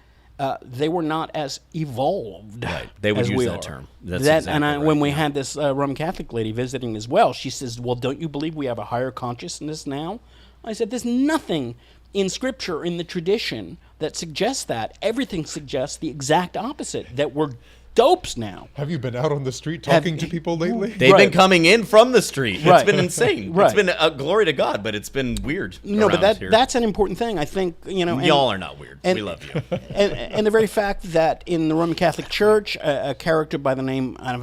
they were not as evolved. Right. They would as use we that are. term. That's exactly right, when we yeah. had this Roman Catholic lady visiting as well, she says, "Well, don't you believe we have a higher consciousness now?" I said, "There's nothing in Scripture, in the tradition, that suggests that. Everything suggests the exact opposite, that we're dopes now." Have you been out on the street talking to people lately? They've Right. been coming in from the street. Right. It's been insane. Right. It's been a glory to God, but it's been weird. No, but around here. that's an important thing. I think, and, Y'all are not weird. and- We love you. and the very fact that in the Roman Catholic Church, a character by the name, I'm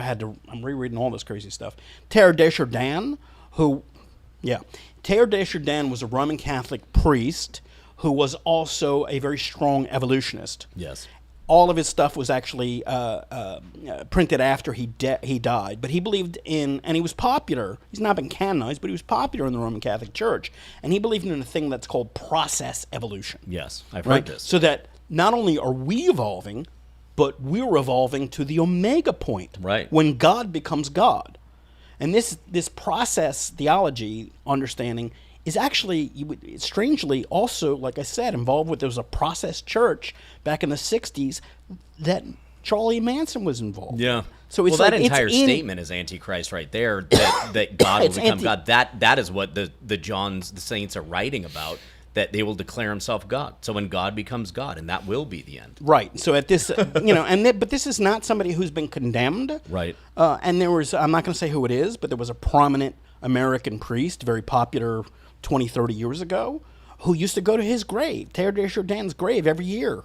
rereading all this crazy stuff, Teilhard de Chardin, Teilhard de Chardin was a Roman Catholic priest who was also a very strong evolutionist. Yes. all of his stuff was actually printed after he died. But he believed in, and he was popular. He's not been canonized, but he was popular in the Roman Catholic Church. And he believed in a thing that's called process evolution. Yes, I've Right? heard this. So that not only are we evolving, but we're evolving to the omega point, Right. when God becomes God. And this process theology understanding is actually, strangely, also, like I said, involved with, there was a process church back in the 60s that Charlie Manson was involved. Yeah. So it's well, that like, entire it's in- statement is Antichrist right there, that God will It's become God. That is what the saints are writing about, that they will declare himself God. So when God becomes God, and that will be the end. Right. So at this, but this is not somebody who's been condemned. Right. And there was, I'm not going to say who it is, but there was a prominent American priest, very popular 20, 30 years ago, who used to go to his grave, Teilhard de Chardin's grave, every year.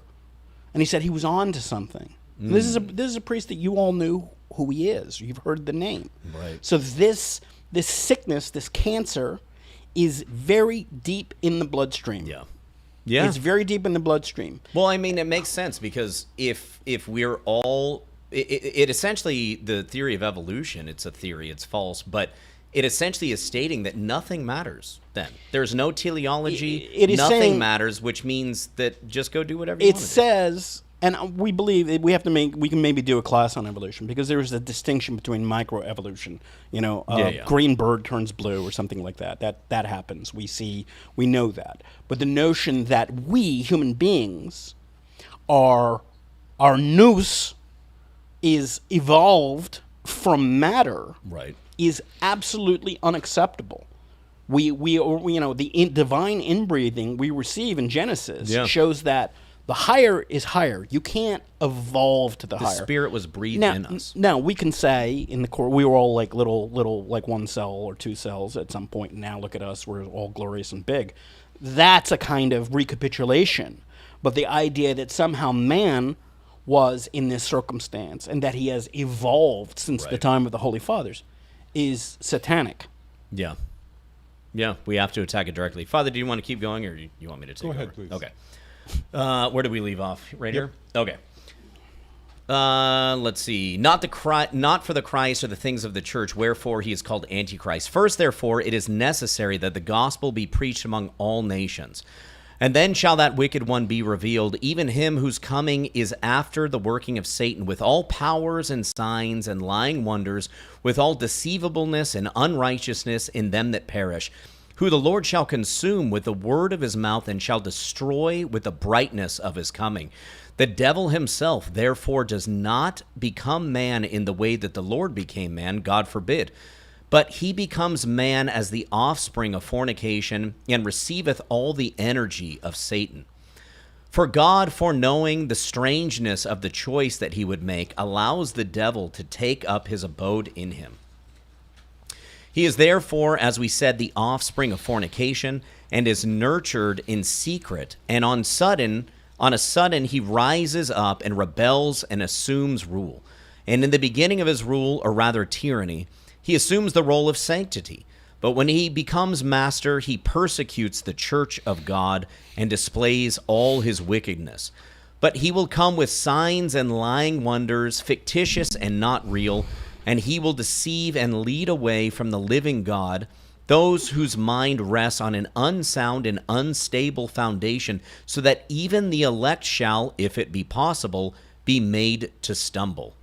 And he said he was on to something. This is a priest that you all knew who he is. You've heard the name. Right. So this sickness, this cancer, is very deep in the bloodstream. Yeah. Yeah. It's very deep in the bloodstream. Well, I mean, it makes sense, because if we're all, it essentially, the theory of evolution, it's a theory, it's false, but it essentially is stating that nothing matters then. There's no teleology, It is nothing saying- matters, which means that just go do whatever you want It to do. says, and we believe that we can maybe do a class on evolution, because there is a distinction between microevolution. Green bird turns blue or something like that. That happens. We know that. But the notion that we human beings our nous is evolved from matter, Right. is absolutely unacceptable. The divine inbreathing we receive in Genesis Yeah. shows that the higher is higher. You can't evolve to the The higher. Spirit was breathed Now, in us. now we can say in the core we were all like little like one cell or two cells at some point. Now look at us, we're all glorious and big. That's a kind of recapitulation. But the idea that somehow man was in this circumstance and that he has evolved since the Right. time of the Holy Fathers is satanic. Yeah. Yeah, we have to attack it directly. Father, do you want to keep going, or do you want me to take Go over? ahead, please. Okay. Where did we leave off? Right here? Okay. Let's see. Not for the Christ or the things of the church, wherefore he is called Antichrist. First, therefore, it is necessary that the gospel be preached among all nations. And then shall that wicked one be revealed, even him whose coming is after the working of Satan, with all powers and signs and lying wonders, with all deceivableness and unrighteousness in them that perish, who the Lord shall consume with the word of his mouth, and shall destroy with the brightness of his coming. The devil himself, therefore, does not become man in the way that the Lord became man, God forbid. But he becomes man as the offspring of fornication, and receiveth all the energy of Satan. For God, foreknowing the strangeness of the choice that he would make, allows the devil to take up his abode in him. He is therefore, as we said, the offspring of fornication, and is nurtured in secret, and on a sudden he rises up and rebels and assumes rule. And in the beginning of his rule, or rather tyranny, he assumes the role of sanctity. But when he becomes master, he persecutes the church of God and displays all his wickedness. But he will come with signs and lying wonders, fictitious and not real, and he will deceive and lead away from the living God those whose mind rests on an unsound and unstable foundation, so that even the elect shall, if it be possible, be made to stumble.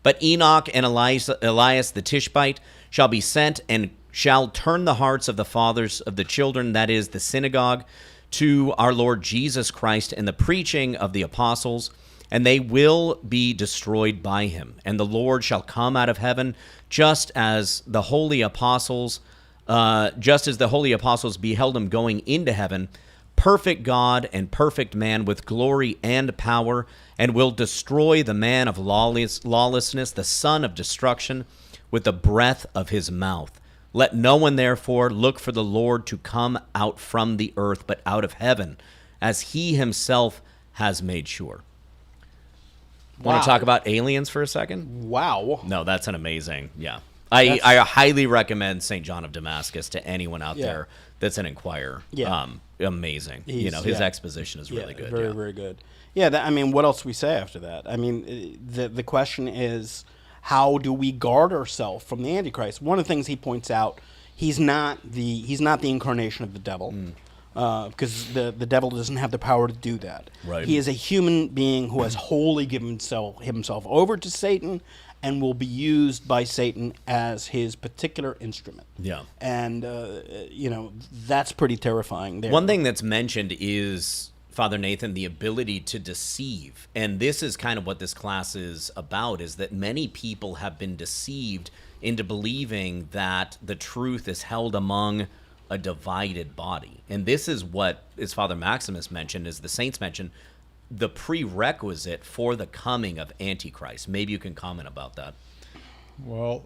But Enoch and Elias the Tishbite shall be sent, and shall turn the hearts of the fathers of the children, that is, the synagogue, to our Lord Jesus Christ and the preaching of the apostles, and they will be destroyed by him. And the Lord shall come out of heaven, just as the holy apostles beheld him going into heaven, perfect God and perfect man, with glory and power, and will destroy the man of lawlessness, the son of destruction, with the breath of his mouth. Let no one therefore look for the Lord to come out from the earth, but out of heaven, as he himself has made sure. Want Wow. to talk about aliens for a second? Wow. No, that's an amazing, yeah. I highly recommend St. John of Damascus to anyone out there that's an inquirer. Yeah. Amazing. His exposition is really good. Very, very good. Yeah, what else do we say after that? I mean, the question is, how do we guard ourselves from the Antichrist? One of the things he points out, he's not the incarnation of the devil, because the devil doesn't have the power to do that. Right. He is a human being who has wholly given himself over to Satan, and will be used by Satan as his particular instrument. Yeah. And that's pretty terrifying. There. One thing that's mentioned is, Father Nathan, the ability to deceive. And this is kind of what this class is about, is that many people have been deceived into believing that the truth is held among a divided body. And this is what, as Father Maximus mentioned, as the saints mentioned, the prerequisite for the coming of Antichrist. Maybe you can comment about that. Well,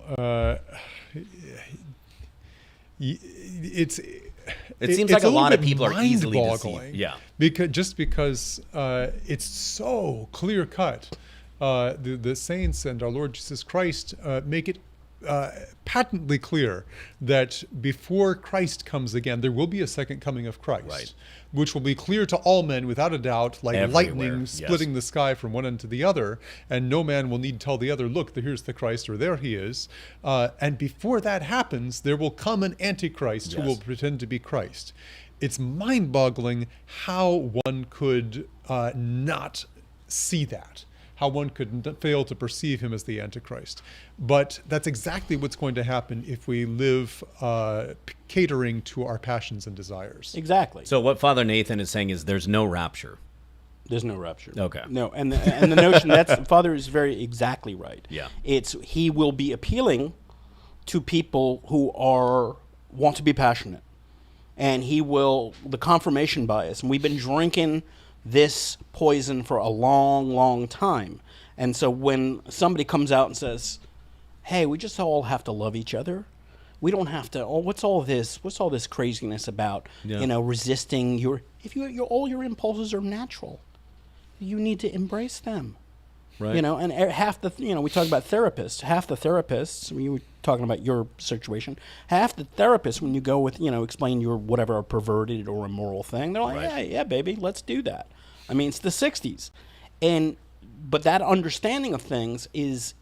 it seems like a lot of people are easily deceived. Yeah. Because it's so clear cut. The saints and our Lord Jesus Christ make it patently clear that before Christ comes again, there will be a second coming of Christ, right, which will be clear to all men without a doubt, like everywhere, lightning splitting the sky from one end to the other, and no man will need to tell the other, look, here's the Christ, or there he is. And before that happens, there will come an Antichrist who will pretend to be Christ. It's mind-boggling how one could not see that, how one could fail to perceive him as the Antichrist. But that's exactly what's going to happen if we live catering to our passions and desires. Exactly. So what Father Nathan is saying is there's no rapture. There's no rapture. Okay. No, and the notion, that's Father is very exactly right. Yeah. He will be appealing to people who want to be passionate. And the confirmation bias, and we've been drinking this poison for a long, long time. And so when somebody comes out and says, hey, we just all have to love each other. We don't have to, what's all this craziness about, resisting all your impulses are natural. You need to embrace them. Right. And half we talk about therapists. Half the therapists, you were talking about your situation, half the therapists, when you go with, explain your whatever a perverted or immoral thing, they're like, right, yeah, baby, let's do that. I mean, it's the 60s. But that understanding of things it's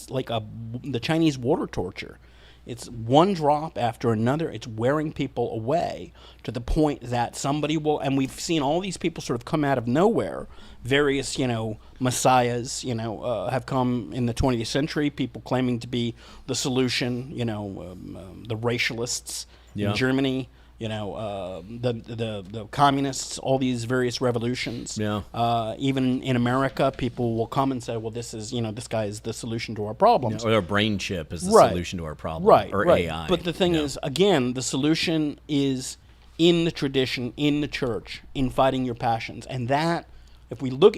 like the Chinese water torture. It's one drop after another. It's wearing people away to the point that somebody will, and we've seen all these people sort of come out of nowhere. Various, messiahs, have come in the 20th century, people claiming to be the solution, the racialists in Germany, the communists, all these various revolutions. Yeah. Even in America, people will come and say, well, this guy is the solution to our problems. Or a brain chip is the solution to our problem. Right. Or right. AI. But the thing is, again, the solution is in the tradition, in the church, in fighting your passions. And that, if you look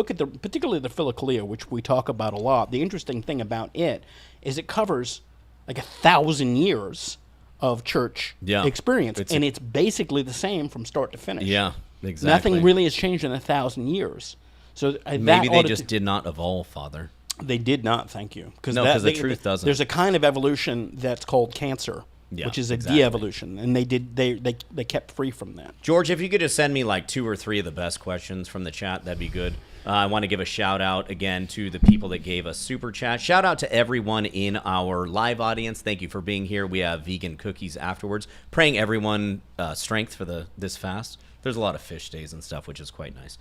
at particularly the Philokalia, which we talk about a lot, the interesting thing about it is it covers like 1,000 years of church experience, and it's basically the same from start to finish. Yeah, exactly. Nothing really has changed in 1,000 years. So maybe they just did not evolve, Father. They did not. Thank you. Because the truth doesn't. There's a kind of evolution that's called cancer, which is a de-evolution, and they kept free from that. George, if you could just send me like 2 or 3 of the best questions from the chat, that'd be good. I want to give a shout out again to the people that gave us super chat. Shout out to everyone in our live audience. Thank you for being here. We have vegan cookies afterwards. Praying everyone strength for this fast. There's a lot of fish days and stuff, which is quite nice.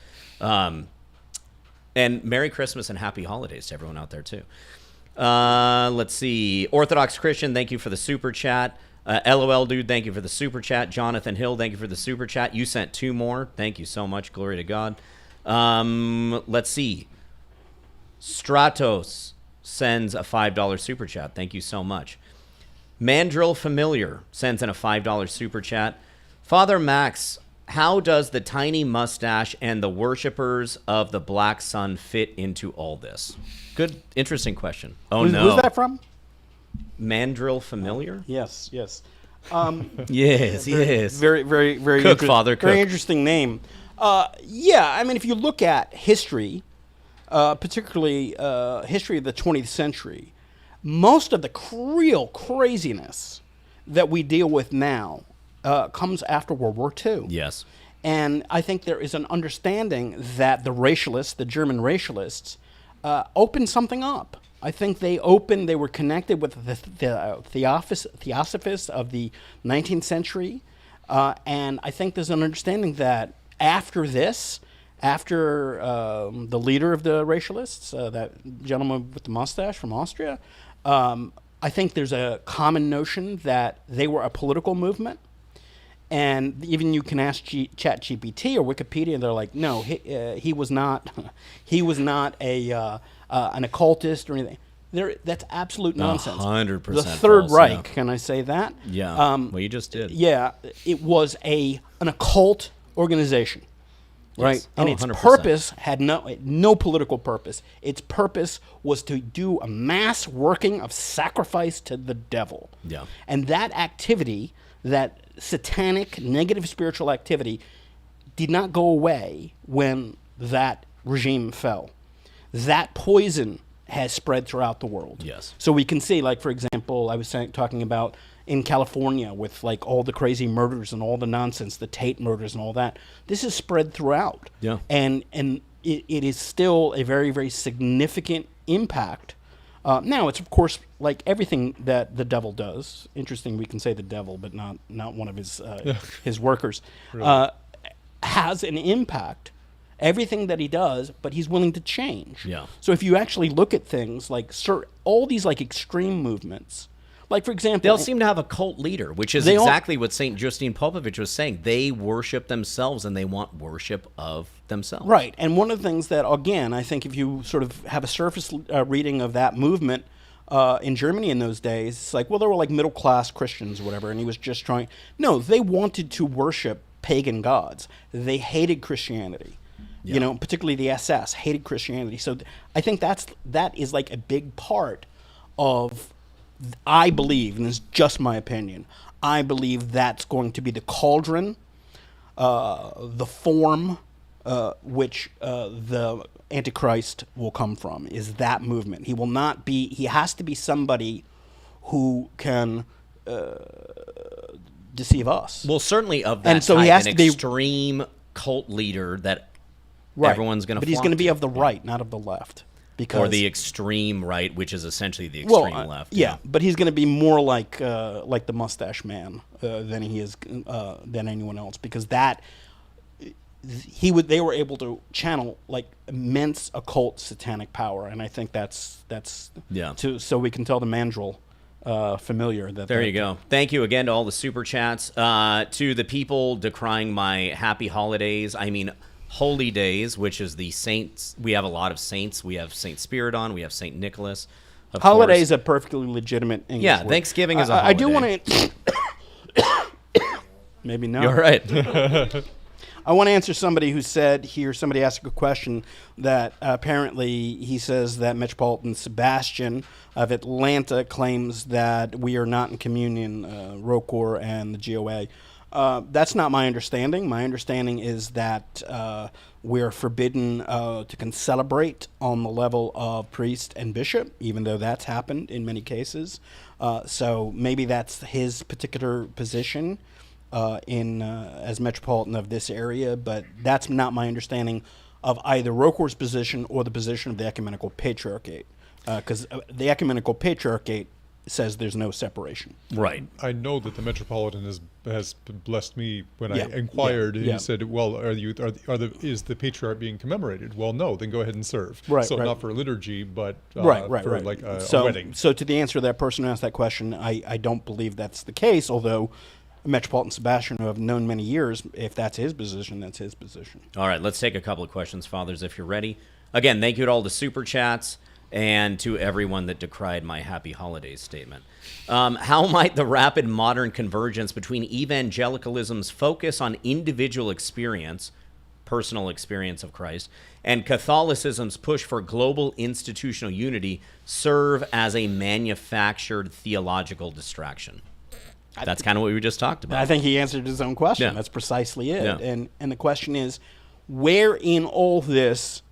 And Merry Christmas and Happy Holidays to everyone out there too. Let's see. Orthodox Christian, thank you for the super chat. LOL dude, thank you for the super chat. Jonathan Hill, thank you for the super chat. You sent 2 more. Thank you so much. Glory to God. Let's see. Stratos sends a $5 super chat. Thank you so much. Mandrill Familiar sends in a $5 super chat. Father Max, how does the tiny mustache and the worshippers of the black sun fit into all this? Good, interesting question. Oh, no. Who's that from? Mandrill Familiar? Yes. Yes. Very, very, very Cook, Father Cook. Very interesting name. I mean, if you look at history, particularly history of the 20th century, Most of the real craziness that we deal with now comes after World War II. Yes. And I think there is an understanding that the racialists, the German racialists, opened something up. I think they were connected with the theosophists of the 19th century. And I think there's an understanding that after this, after the leader of the racialists, that gentleman with the mustache from Austria, I think there's a common notion that they were a political movement. And even you can ask ChatGPT or Wikipedia, and they're like, no, he was not. He was not an occultist or anything. That's absolute nonsense. 100% The Third false, Reich. yeah. Can I say that? Yeah. Well, you just did. Yeah, it was an occult organization, right? Yes. And Oh, its 100%. purpose had no political purpose. Its purpose was to do a mass working of sacrifice to the devil. Yeah. And that activity, that satanic, negative spiritual activity, did not go away when that regime fell. That poison has spread throughout the world. Yes. So we can see, like, for example, I was talking about in California with, like, all the crazy murders and all the nonsense, the Tate murders and all that. This is spread throughout. Yeah. And it is still a very, very significant impact. Now, it's, of course, like everything that the devil does. Interesting, we can say the devil, but not one of his workers. Has an impact. Everything that he does, but he's willing to change. Yeah. So if you actually look at things like all these like extreme movements, like for example, They all seem to have a cult leader, which is They all- exactly what St. Justine Popovich was saying. They worship themselves and they want worship of themselves. right. And one of the things that, again, I think if you sort of have a surface reading of that movement in Germany in those days, it's like, well, they were like middle class Christians or whatever, and he was just trying. No, they wanted to worship pagan gods. They hated Christianity. Yeah. You know, particularly the SS hated Christianity. So I think that is like a big part of, I believe, and this is just my opinion, I believe that's going to be the cauldron, the form which the Antichrist will come from, is that movement. He has to be somebody who can deceive us. Well, certainly of that And so type, he has an to be- extreme cult leader that Right. everyone's going to But he's going to be of the right, not of the left. Because or the extreme right, which is essentially the extreme left. Yeah, but he's going to be more like the mustache man than he is than anyone else, because they were able to channel like immense occult satanic power, and I think that's Yeah. so we can tell the mandrill familiar that There you go. Thank you again to all the super chats. To the people decrying my happy holidays, I mean holy days, which is the saints. We have a lot of saints. We have Saint Spiridon. We have Saint Nicholas. Of holiday course. is a perfectly legitimate English Yeah, word. Thanksgiving is a I do holiday. want to maybe not. You're right. I want to answer somebody who said here, somebody asked a question that apparently he says that Metropolitan Sebastian of Atlanta claims that we are not in communion, ROCOR and the GOA. That's not my understanding. My understanding is that we're forbidden to celebrate on the level of priest and bishop, even though that's happened in many cases. So maybe that's his particular position as Metropolitan of this area, but that's not my understanding of either ROCOR's position or the position of the Ecumenical Patriarchate, because the Ecumenical Patriarchate says there's no separation. Right. I know that the Metropolitan has blessed me when Yeah, I inquired. yeah. He said, "Well, is the patriarch being commemorated?" Well, no. Then go ahead and serve. Right, So right. not for liturgy, but for Right. like a so, wedding. So to the answer to that person who asked that question, I don't believe that's the case, although Metropolitan Sebastian, who I've known many years, if that's his position, that's his position. All right, let's take a couple of questions, fathers, if you're ready. Again, thank you to all the super chats and to everyone that decried my happy holidays statement. How might the rapid modern convergence between evangelicalism's focus on individual experience, personal experience of Christ, and Catholicism's push for global institutional unity serve as a manufactured theological distraction? That's kind of what we just talked about. I think he answered his own question. Yeah. That's precisely it. Yeah. And the question is, where in all this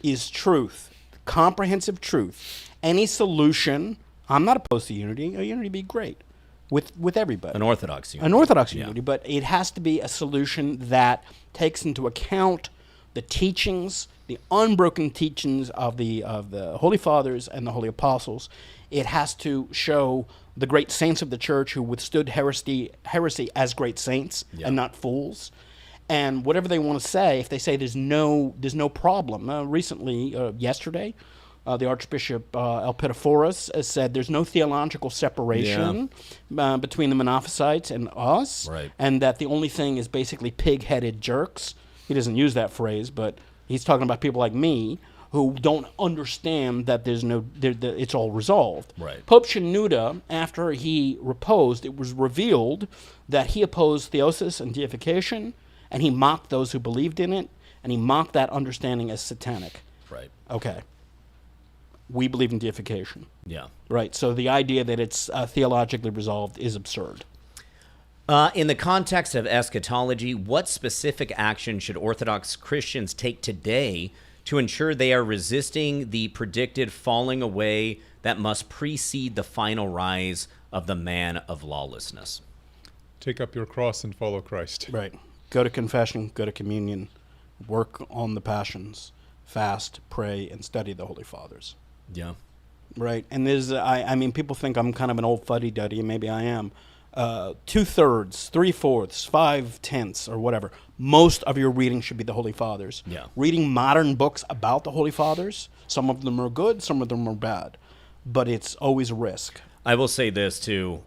is truth, comprehensive truth? Any solution I'm not opposed to unity. A unity would be great with everybody. An Orthodox unity. An Orthodox Yeah. unity, but it has to be a solution that takes into account the teachings, the unbroken teachings of the Holy Fathers and the Holy Apostles. It has to show the great saints of the Church who withstood heresy as great saints and not fools. And whatever they want to say, if they say there's no problem. Recently, yesterday, the Archbishop Elpidophoros has said there's no theological separation between the Monophysites and us, Right. and that the only thing is basically pig-headed jerks. He doesn't use that phrase, but he's talking about people like me who don't understand that it's all resolved. Right. Pope Shenouda, after he reposed, it was revealed that he opposed theosis and deification, and he mocked those who believed in it, and he mocked that understanding as satanic. Right. Okay. We believe in deification. Yeah. Right. So the idea that it's theologically resolved is absurd. In the context of eschatology, what specific action should Orthodox Christians take today to ensure they are resisting the predicted falling away that must precede the final rise of the man of lawlessness? Take up your cross and follow Christ. Right. Go to confession, go to communion, work on the passions, fast, pray, and study the Holy Fathers. Yeah. Right. And there's, I mean, people think I'm kind of an old fuddy-duddy, and maybe I am. 2/3, 3/4, 5/10, or whatever. Most of your reading should be the Holy Fathers. Yeah. Reading modern books about the Holy Fathers, some of them are good, some of them are bad, but it's always a risk. I will say this too.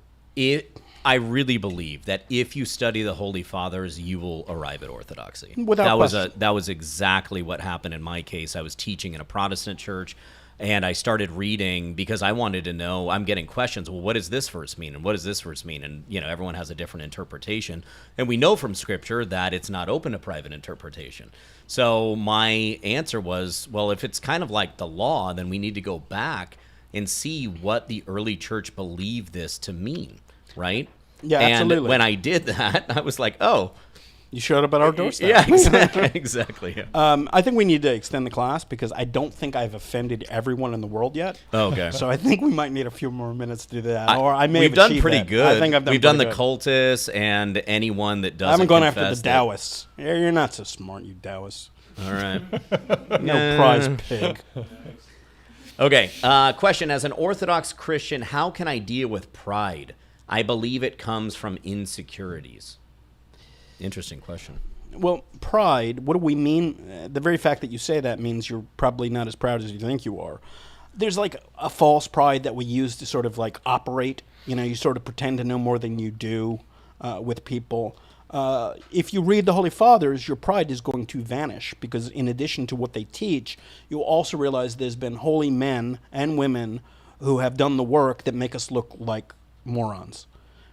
I really believe that if you study the Holy Fathers, you will arrive at Orthodoxy. Without question. That was exactly what happened in my case. I was teaching in a Protestant church, and I started reading because I wanted to know. I'm getting questions. Well, what does this verse mean, and what does this verse mean? And everyone has a different interpretation, and we know from Scripture that it's not open to private interpretation. So my answer was, well, if it's kind of like the law, then we need to go back and see what the early church believed this to mean. Right? Yeah, and absolutely. when I did that, I was like, oh. You showed up at our doorstep. Yeah, exactly. Yeah. I think we need to extend the class because I don't think I've offended everyone in the world yet. Okay. So I think we might need a few more minutes to do that. Or I may We've have done achieved pretty that. good. I think I've done We've done the pretty good. cultists and anyone that doesn't I haven't gone after the confess it. Taoists. You're not so smart, you Taoists. All right. No prize pig. Okay. Question. As an Orthodox Christian, how can I deal with pride? I believe it comes from insecurities. Interesting question. Well, pride, what do we mean? The very fact that you say that means you're probably not as proud as you think you are. There's like a false pride that we use to sort of like operate. You sort of pretend to know more than you do with people. If you read the Holy Fathers, your pride is going to vanish because in addition to what they teach, you'll also realize there's been holy men and women who have done the work that make us look like morons,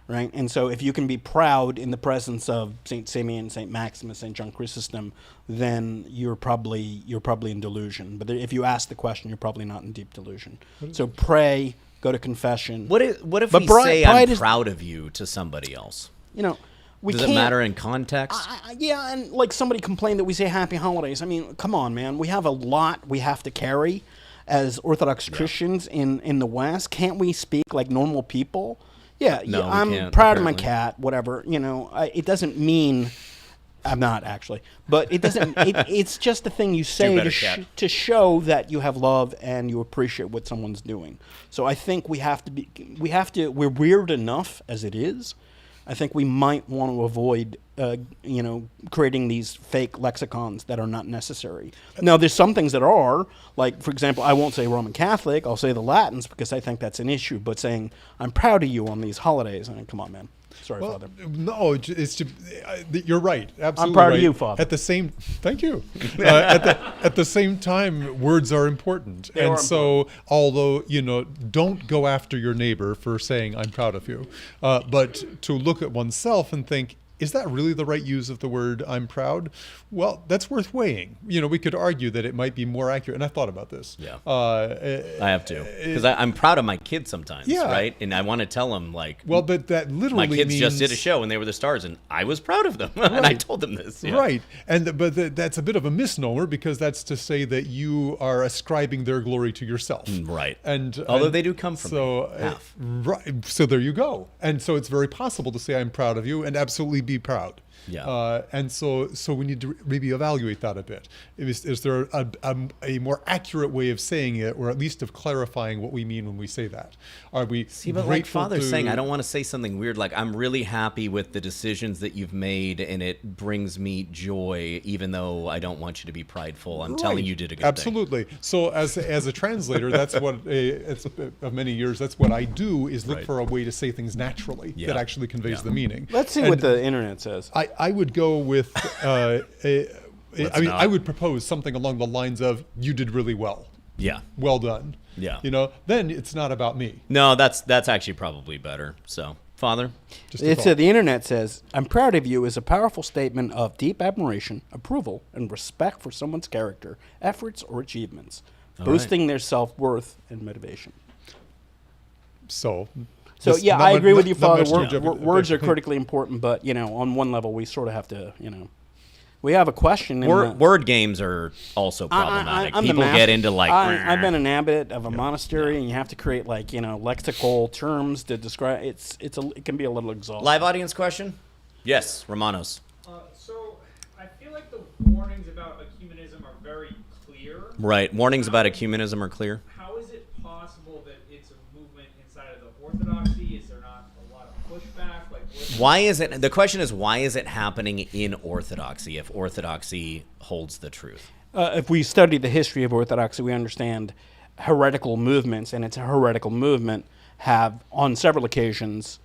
right? And so if you can be proud in the presence of St. Simeon, St. Maximus, St. John Chrysostom, then you're probably in delusion. But if you ask the question, you're probably not in deep delusion. So pray, go to confession. What if But we pride say I'm is- proud of you to somebody else? We Does it can't, matter in context? yeah, and like somebody complained that we say happy holidays. I mean, come on, man. We have a lot we have to carry as Orthodox Christians in the West. Can't we speak like normal people? Yeah, No, we I'm can't, proud of my apparently. cat, whatever. It doesn't mean I'm not actually, but it doesn't. It's just a thing you say better, to, cat. to show that you have love and you appreciate what someone's doing. So I think we're weird enough as it is. I think we might want to avoid, creating these fake lexicons that are not necessary. Now, there's some things that are, like, for example, I won't say Roman Catholic. I'll say the Latins because I think that's an issue. But saying, I'm proud of you on these holidays, I mean, come on, man. Sorry, Well, Father. no, it's just, you're right. Absolutely, proud of right. you, Father. At the same, thank you. At the same time, words are important, They are so although don't go after your neighbor for saying I'm proud of you, but to look at oneself and think, Is that really the right use of the word "I'm proud"? Well, that's worth weighing. We could argue that it might be more accurate. And I've thought about this. Yeah, I have to, because I'm proud of my kids sometimes, right? And I want to tell them well, but that literally my kids means, just did a show and they were the stars, and I was proud of them, and I told them this. Yeah. Right, but that's a bit of a misnomer, because that's to say that you are ascribing their glory to yourself. Right. Although they do come from half. Right. So there you go. And so it's very possible to say I'm proud of you and absolutely be proud. Yeah. And so we need to maybe evaluate that a bit. Is there a more accurate way of saying it, or at least of clarifying what we mean when we say that? Are we but like Father's saying, I don't want to say something weird like, I'm really happy with the decisions that you've made, and it brings me joy, even though I don't want you to be prideful. I'm telling you did a good Absolutely. So as a translator, that's what of many years, that's what I do, is look for a way to say things naturally that actually conveys the meaning. Let's see what the internet says. I would go with, I would propose something along the lines of, you did really well. Yeah. Well done. Yeah. Then it's not about me. No, that's actually probably better. So, Father? The internet says, I'm proud of you is a powerful statement of deep admiration, approval, and respect for someone's character, efforts, or achievements, boosting their self-worth and motivation. So yeah, I agree with you, Father. Words are critically important, but, on one level, we sort of have to, we have a question. Word games are also problematic. People get into I've been an abbot of a monastery, and you have to create lexical terms to describe. It can be a little exhausting. Live audience question? Yes, Romanos. So I feel like the warnings about ecumenism are very clear. Right, warnings about ecumenism are clear. How is it possible that it's a movement inside of the Orthodoxy? Is there not a lot of pushback? Why is it? The question is, why is it happening in Orthodoxy if Orthodoxy holds the truth? If we study the history of Orthodoxy, we understand heretical movements, and it's a heretical movement, have on several occasions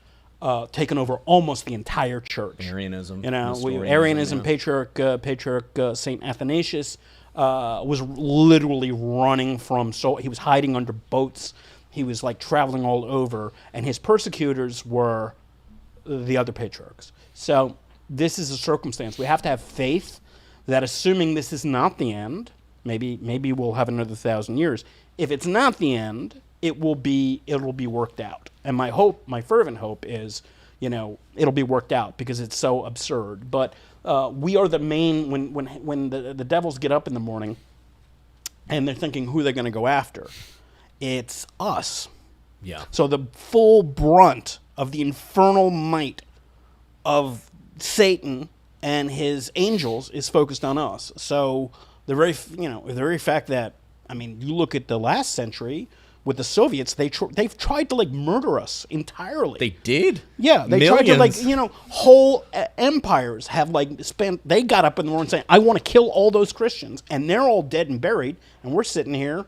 taken over almost the entire church. Arianism. Arianism, Patriarch Saint Athanasius was literally running from. So he was hiding under boats. He was traveling all over, and his persecutors were the other patriarchs. So this is a circumstance. We have to have faith that, assuming this is not the end, maybe we'll have another 1,000 years. If it's not the end, it'll be worked out. And my fervent hope is, it'll be worked out, because it's so absurd. But we are the main, when the devils get up in the morning and they're thinking who they're going to go after, it's us. Yeah. So the full brunt of the infernal might of Satan and his angels is focused on us. So the very fact that, you look at the last century with the Soviets, they've tried to murder us entirely. They did? Yeah, they Millions. tried to whole empires have they got up in the morning saying, I want to kill all those Christians, and they're all dead and buried, and we're sitting here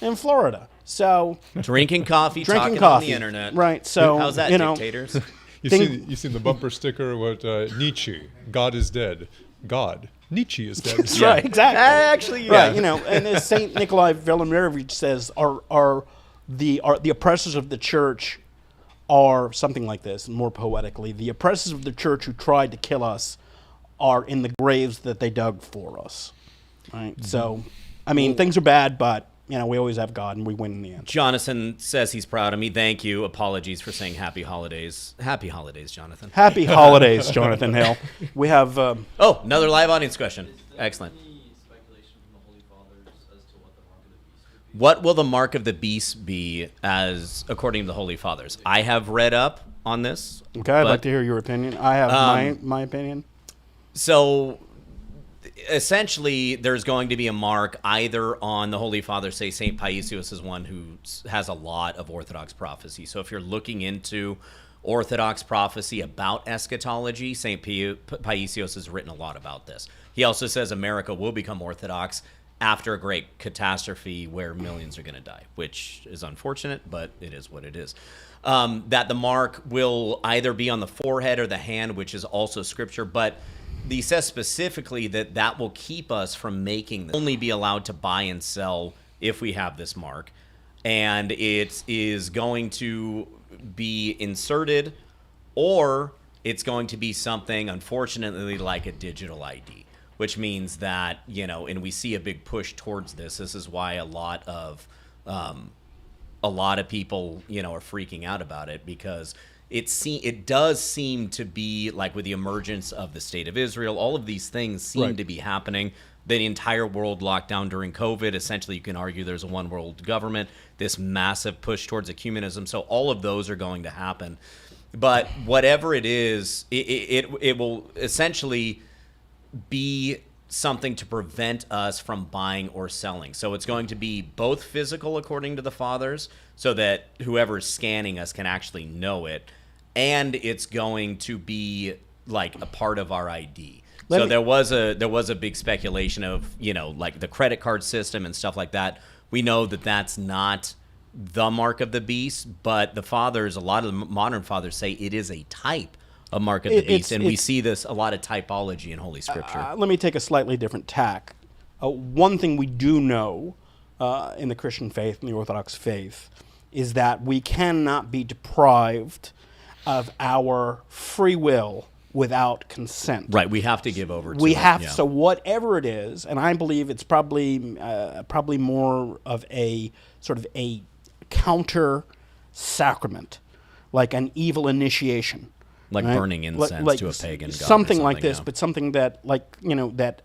in Florida. So drinking coffee, talking on the internet. Right. So how's that, dictators? You seen the bumper sticker? What Nietzsche? God is dead. God. Nietzsche is dead. That's right. Exactly. Actually, yeah. Right. And as Saint Nikolai Velimirovich says, are the oppressors of the church are something like this, more poetically. The oppressors of the church who tried to kill us are in the graves that they dug for us. Right. Mm-hmm. So, things are bad, but we always have God, and we win in the end. Jonathan says he's proud of me. Thank you. Apologies for saying happy holidays. Happy holidays, Jonathan. Happy holidays, Jonathan Hill. We have... another live audience question. Excellent. Any speculation from the Holy Fathers as to what the mark of the beast would be? What will the mark of the beast be, as according to the Holy Fathers? I have read up on this. Okay, I'd like to hear your opinion. I have my opinion. So... essentially, there's going to be a mark either on the Holy Father, say St. Paisios is one who has a lot of Orthodox prophecy. So if you're looking into Orthodox prophecy about eschatology, St. Paisios has written a lot about this. He also says America will become Orthodox after a great catastrophe where millions are going to die, which is unfortunate, but it is what it is. That the mark will either be on the forehead or the hand, which is also scripture, but he says specifically that will keep us from making this. Only be allowed to buy and sell if we have this mark. And it is going to be inserted or it's going to be something, unfortunately, like a digital ID, which means that, and we see a big push towards this. This is why a lot of people, are freaking out about it, because it does seem to be like, with the emergence of the State of Israel, all of these things seem to be happening. The entire world locked down during COVID. Essentially, you can argue there's a one world government, this massive push towards ecumenism. So all of those are going to happen. But whatever it is, it will essentially be something to prevent us from buying or selling. So it's going to be both physical, according to the fathers, so that whoever is scanning us can actually know it, and it's going to be like a part of our ID. There was a big speculation of, like the credit card system and stuff like that. We know that that's not the mark of the beast, but the fathers, a lot of the modern fathers, say it is a type of mark of the beast, and we see this a lot of typology in Holy Scripture. Let me take a slightly different tack. One thing we do know in the Christian faith, in the Orthodox faith, is that we cannot be deprived of our free will without consent. Right, we have to give over to we it. have yeah. So whatever it is, and I believe it's probably more of a sort of a counter sacrament, like an evil initiation, like right? burning incense to a pagan god, something like this, yeah. but something that, that,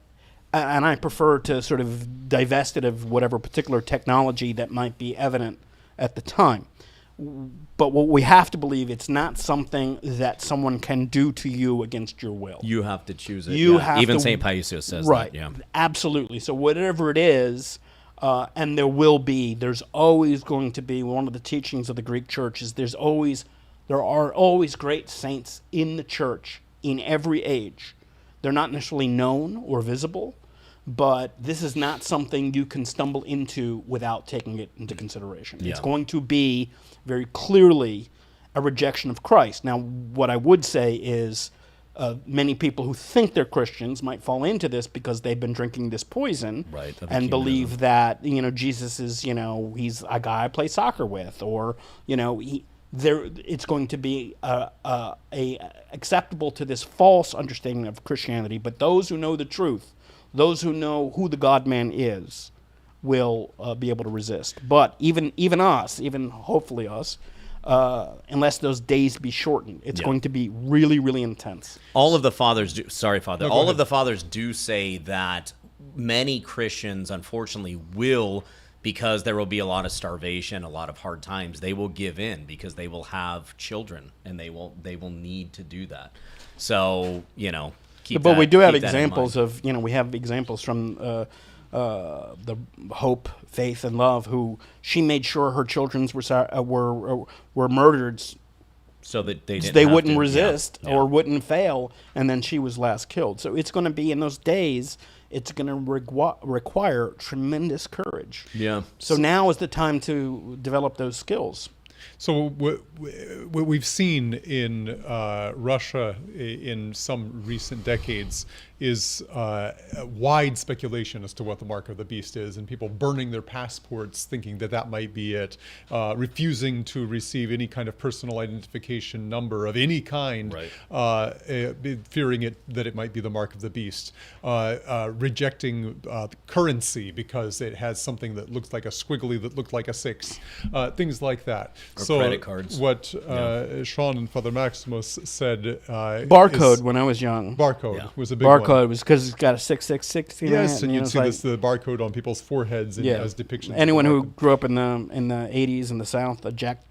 and I prefer to sort of divest it of whatever particular technology that might be evident at the time. But what we have to believe, it's not something that someone can do to you against your will. You have to choose it. You have Even to, St. Paisius says right, that. Yeah, absolutely. So whatever it is, and there's always going to be, one of the teachings of the Greek Church is there are always great saints in the Church in every age. They're not necessarily known or visible, but this is not something you can stumble into without taking it into consideration. Yeah. It's going to be very clearly a rejection of Christ. Now, what I would say is many people who think they're Christians might fall into this because they've been drinking this poison, right, and believe that Jesus is he's a guy I play soccer with, or it's going to be a acceptable to this false understanding of Christianity. But those who know the truth, those who know who the God-man is, will be able to resist. But even us, even hopefully us, unless those days be shortened, it's going to be really, really intense. All of the fathers do. Sorry, Father. No, all ahead. of the fathers do say that many Christians, unfortunately, will, because there will be a lot of starvation, a lot of hard times, they will give in because they will have children, and they will need to do that. So But we do have keep that in examples mind. of we have examples from the Hope, Faith, and Love, who she made sure her children were murdered so that they wouldn't resist or wouldn't fail, and then she was last killed. So it's going to be, in those days, it's going to require tremendous courage. Yeah. So now is the time to develop those skills. So what we've seen in Russia in some recent decades is wide speculation as to what the mark of the beast is, and people burning their passports thinking that might be it, refusing to receive any kind of personal identification number of any kind, fearing that it might be the mark of the beast, rejecting currency because it has something that looks like a squiggly that looked like a 6, things like that. Or credit cards. What Sean and Father Maximus said, Barcode, when I was young. Barcode was a big Barcode one. was because it's got a 666. Yes, and you'd it's see the barcode on people's foreheads and as depictions. Anyone who grew up in the 80s in the South, the Jack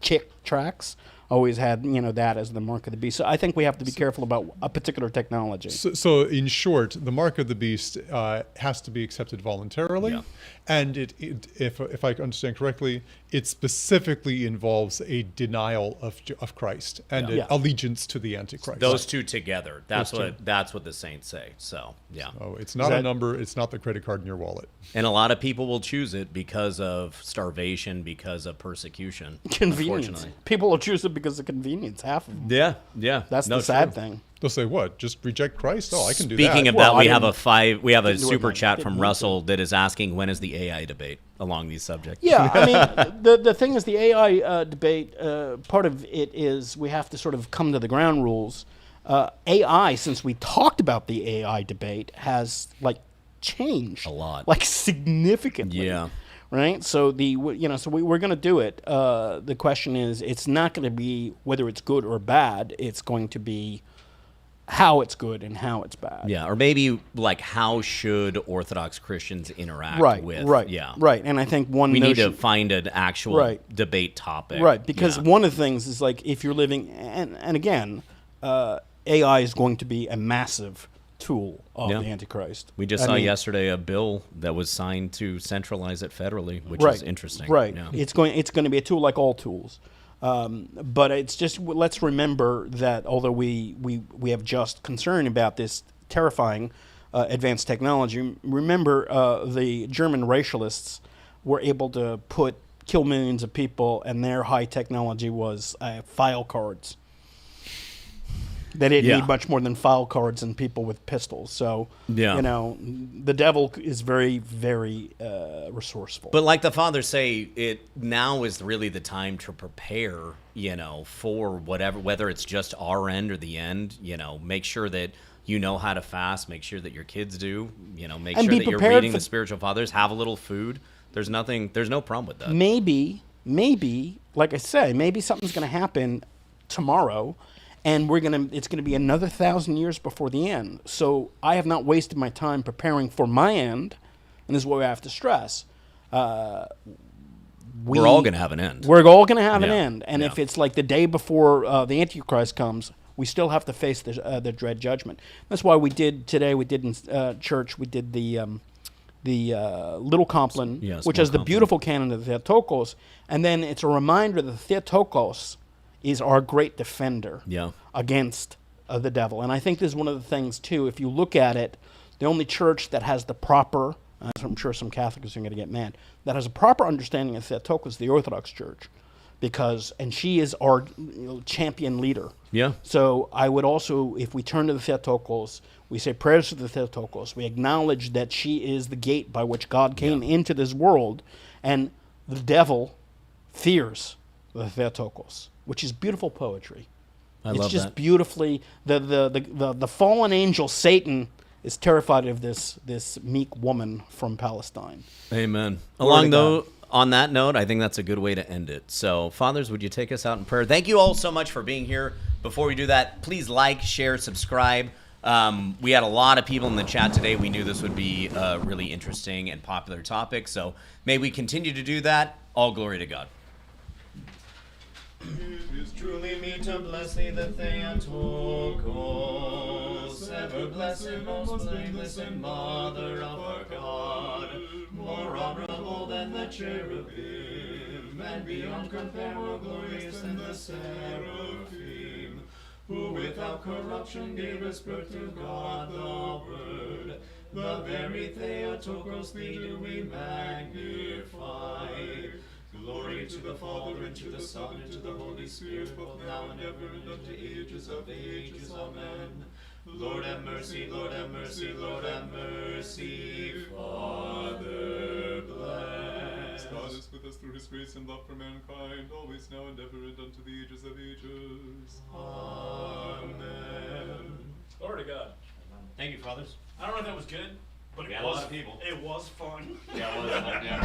Chick tracks always had that as the mark of the beast. So I think we have to be careful about a particular technology. So in short, the mark of the beast has to be accepted voluntarily, and if I understand correctly, it specifically involves a denial of Christ and an allegiance to the Antichrist. Those two together. That's what the saints say. So Oh, it's not a number. It's not the credit card in your wallet. And a lot of people will choose it because of starvation, because of persecution. Convenience. Unfortunately. People will choose it because of convenience. Half of them. Yeah. That's the sad thing. They'll say, "What? Just reject Christ? Oh, I can do that." Speaking of Well, that, I we have didn't a do it super like chat that. from Didn't Russell that is asking, when is the AI debate? along these subjects. Yeah, I mean, the thing is, the AI debate, part of it is we have to sort of come to the ground rules. AI, since we talked about the AI debate, has, like, changed. A lot. Like, significantly. Yeah. Right? So, we're going to do it. The question is, it's not going to be whether it's good or bad. It's going to be how it's good and how it's bad. Yeah, or maybe like how should Orthodox Christians interact with? Right. Yeah. Right. And I think We need to find an actual debate topic. Right, because Yeah. one of the things is, like, if you're living, and again, AI is going to be a massive tool of Yeah. the Antichrist. We just I saw mean, yesterday a bill that was signed to centralize it federally, which right, is interesting. Right. Yeah. It's going to be a tool like all tools. But it's just, let's remember that although we have just concern about this terrifying advanced technology, remember the German racialists were able to kill millions of people, and their high technology was file cards. They didn't Yeah. need much more than file cards and people with pistols. So, Yeah. the devil is very, very resourceful. But like the fathers say, it now is really the time to prepare, for whatever, whether it's just our end or the end, make sure that you know how to fast, make sure that your kids do, make And sure be that you're prepared reading for- the spiritual fathers, have a little food. There's no problem with that. maybe, like I say, maybe something's going to happen tomorrow, and it's going to be another 1,000 years before the end. So I have not wasted my time preparing for my end, and this is what we have to stress. We're all going to have an end. We're all going to have an Yeah, end, and yeah. if it's like the day before the Antichrist comes, we still have to face the dread judgment. That's why we did in church. We did the Little Compline, Yeah, which small is the Compline. beautiful canon of the Theotokos, and then it's a reminder that the Theotokos is our great defender Yeah. against the devil. And I think this is one of the things too. If you look at it, the only church that has the proper, I'm sure some Catholics are going to get mad, that has a proper understanding of Theotokos is the Orthodox Church, and she is our champion leader. Yeah. So I would also, if we turn to the Theotokos, we say prayers to the Theotokos. We acknowledge that she is the gate by which God came into this world, and the devil fears the Theotokos, which is beautiful poetry. I It's love just that. beautifully the fallen angel Satan is terrified of this meek woman from Palestine. Amen. Glory to God. On that note, I think that's a good way to end it. So, fathers, would you take us out in prayer? Thank you all so much for being here. Before we do that, please like, share, subscribe. We had a lot of people in the chat today. We knew this would be a really interesting and popular topic. So may we continue to do that. All glory to God. It is truly me to bless thee, the Theotokos, ever blessed, most blameless, and Mother of our God, more honorable than the cherubim, and beyond compare more glorious than the seraphim, who without corruption gave us birth to God the Word. The very Theotokos thee do we magnify. Glory to the Father, and to the Son, and to the Holy Spirit, both now and ever, and unto ages of ages. Amen. Lord have mercy, Lord have mercy, Lord have mercy. Father, bless. God is with us through his grace and love for mankind, always now and ever, and unto the ages of ages. Amen. Glory to God. Thank you, fathers. I don't know if that was good, but We had a lot of people. It was fun. Yeah, it was. Yeah.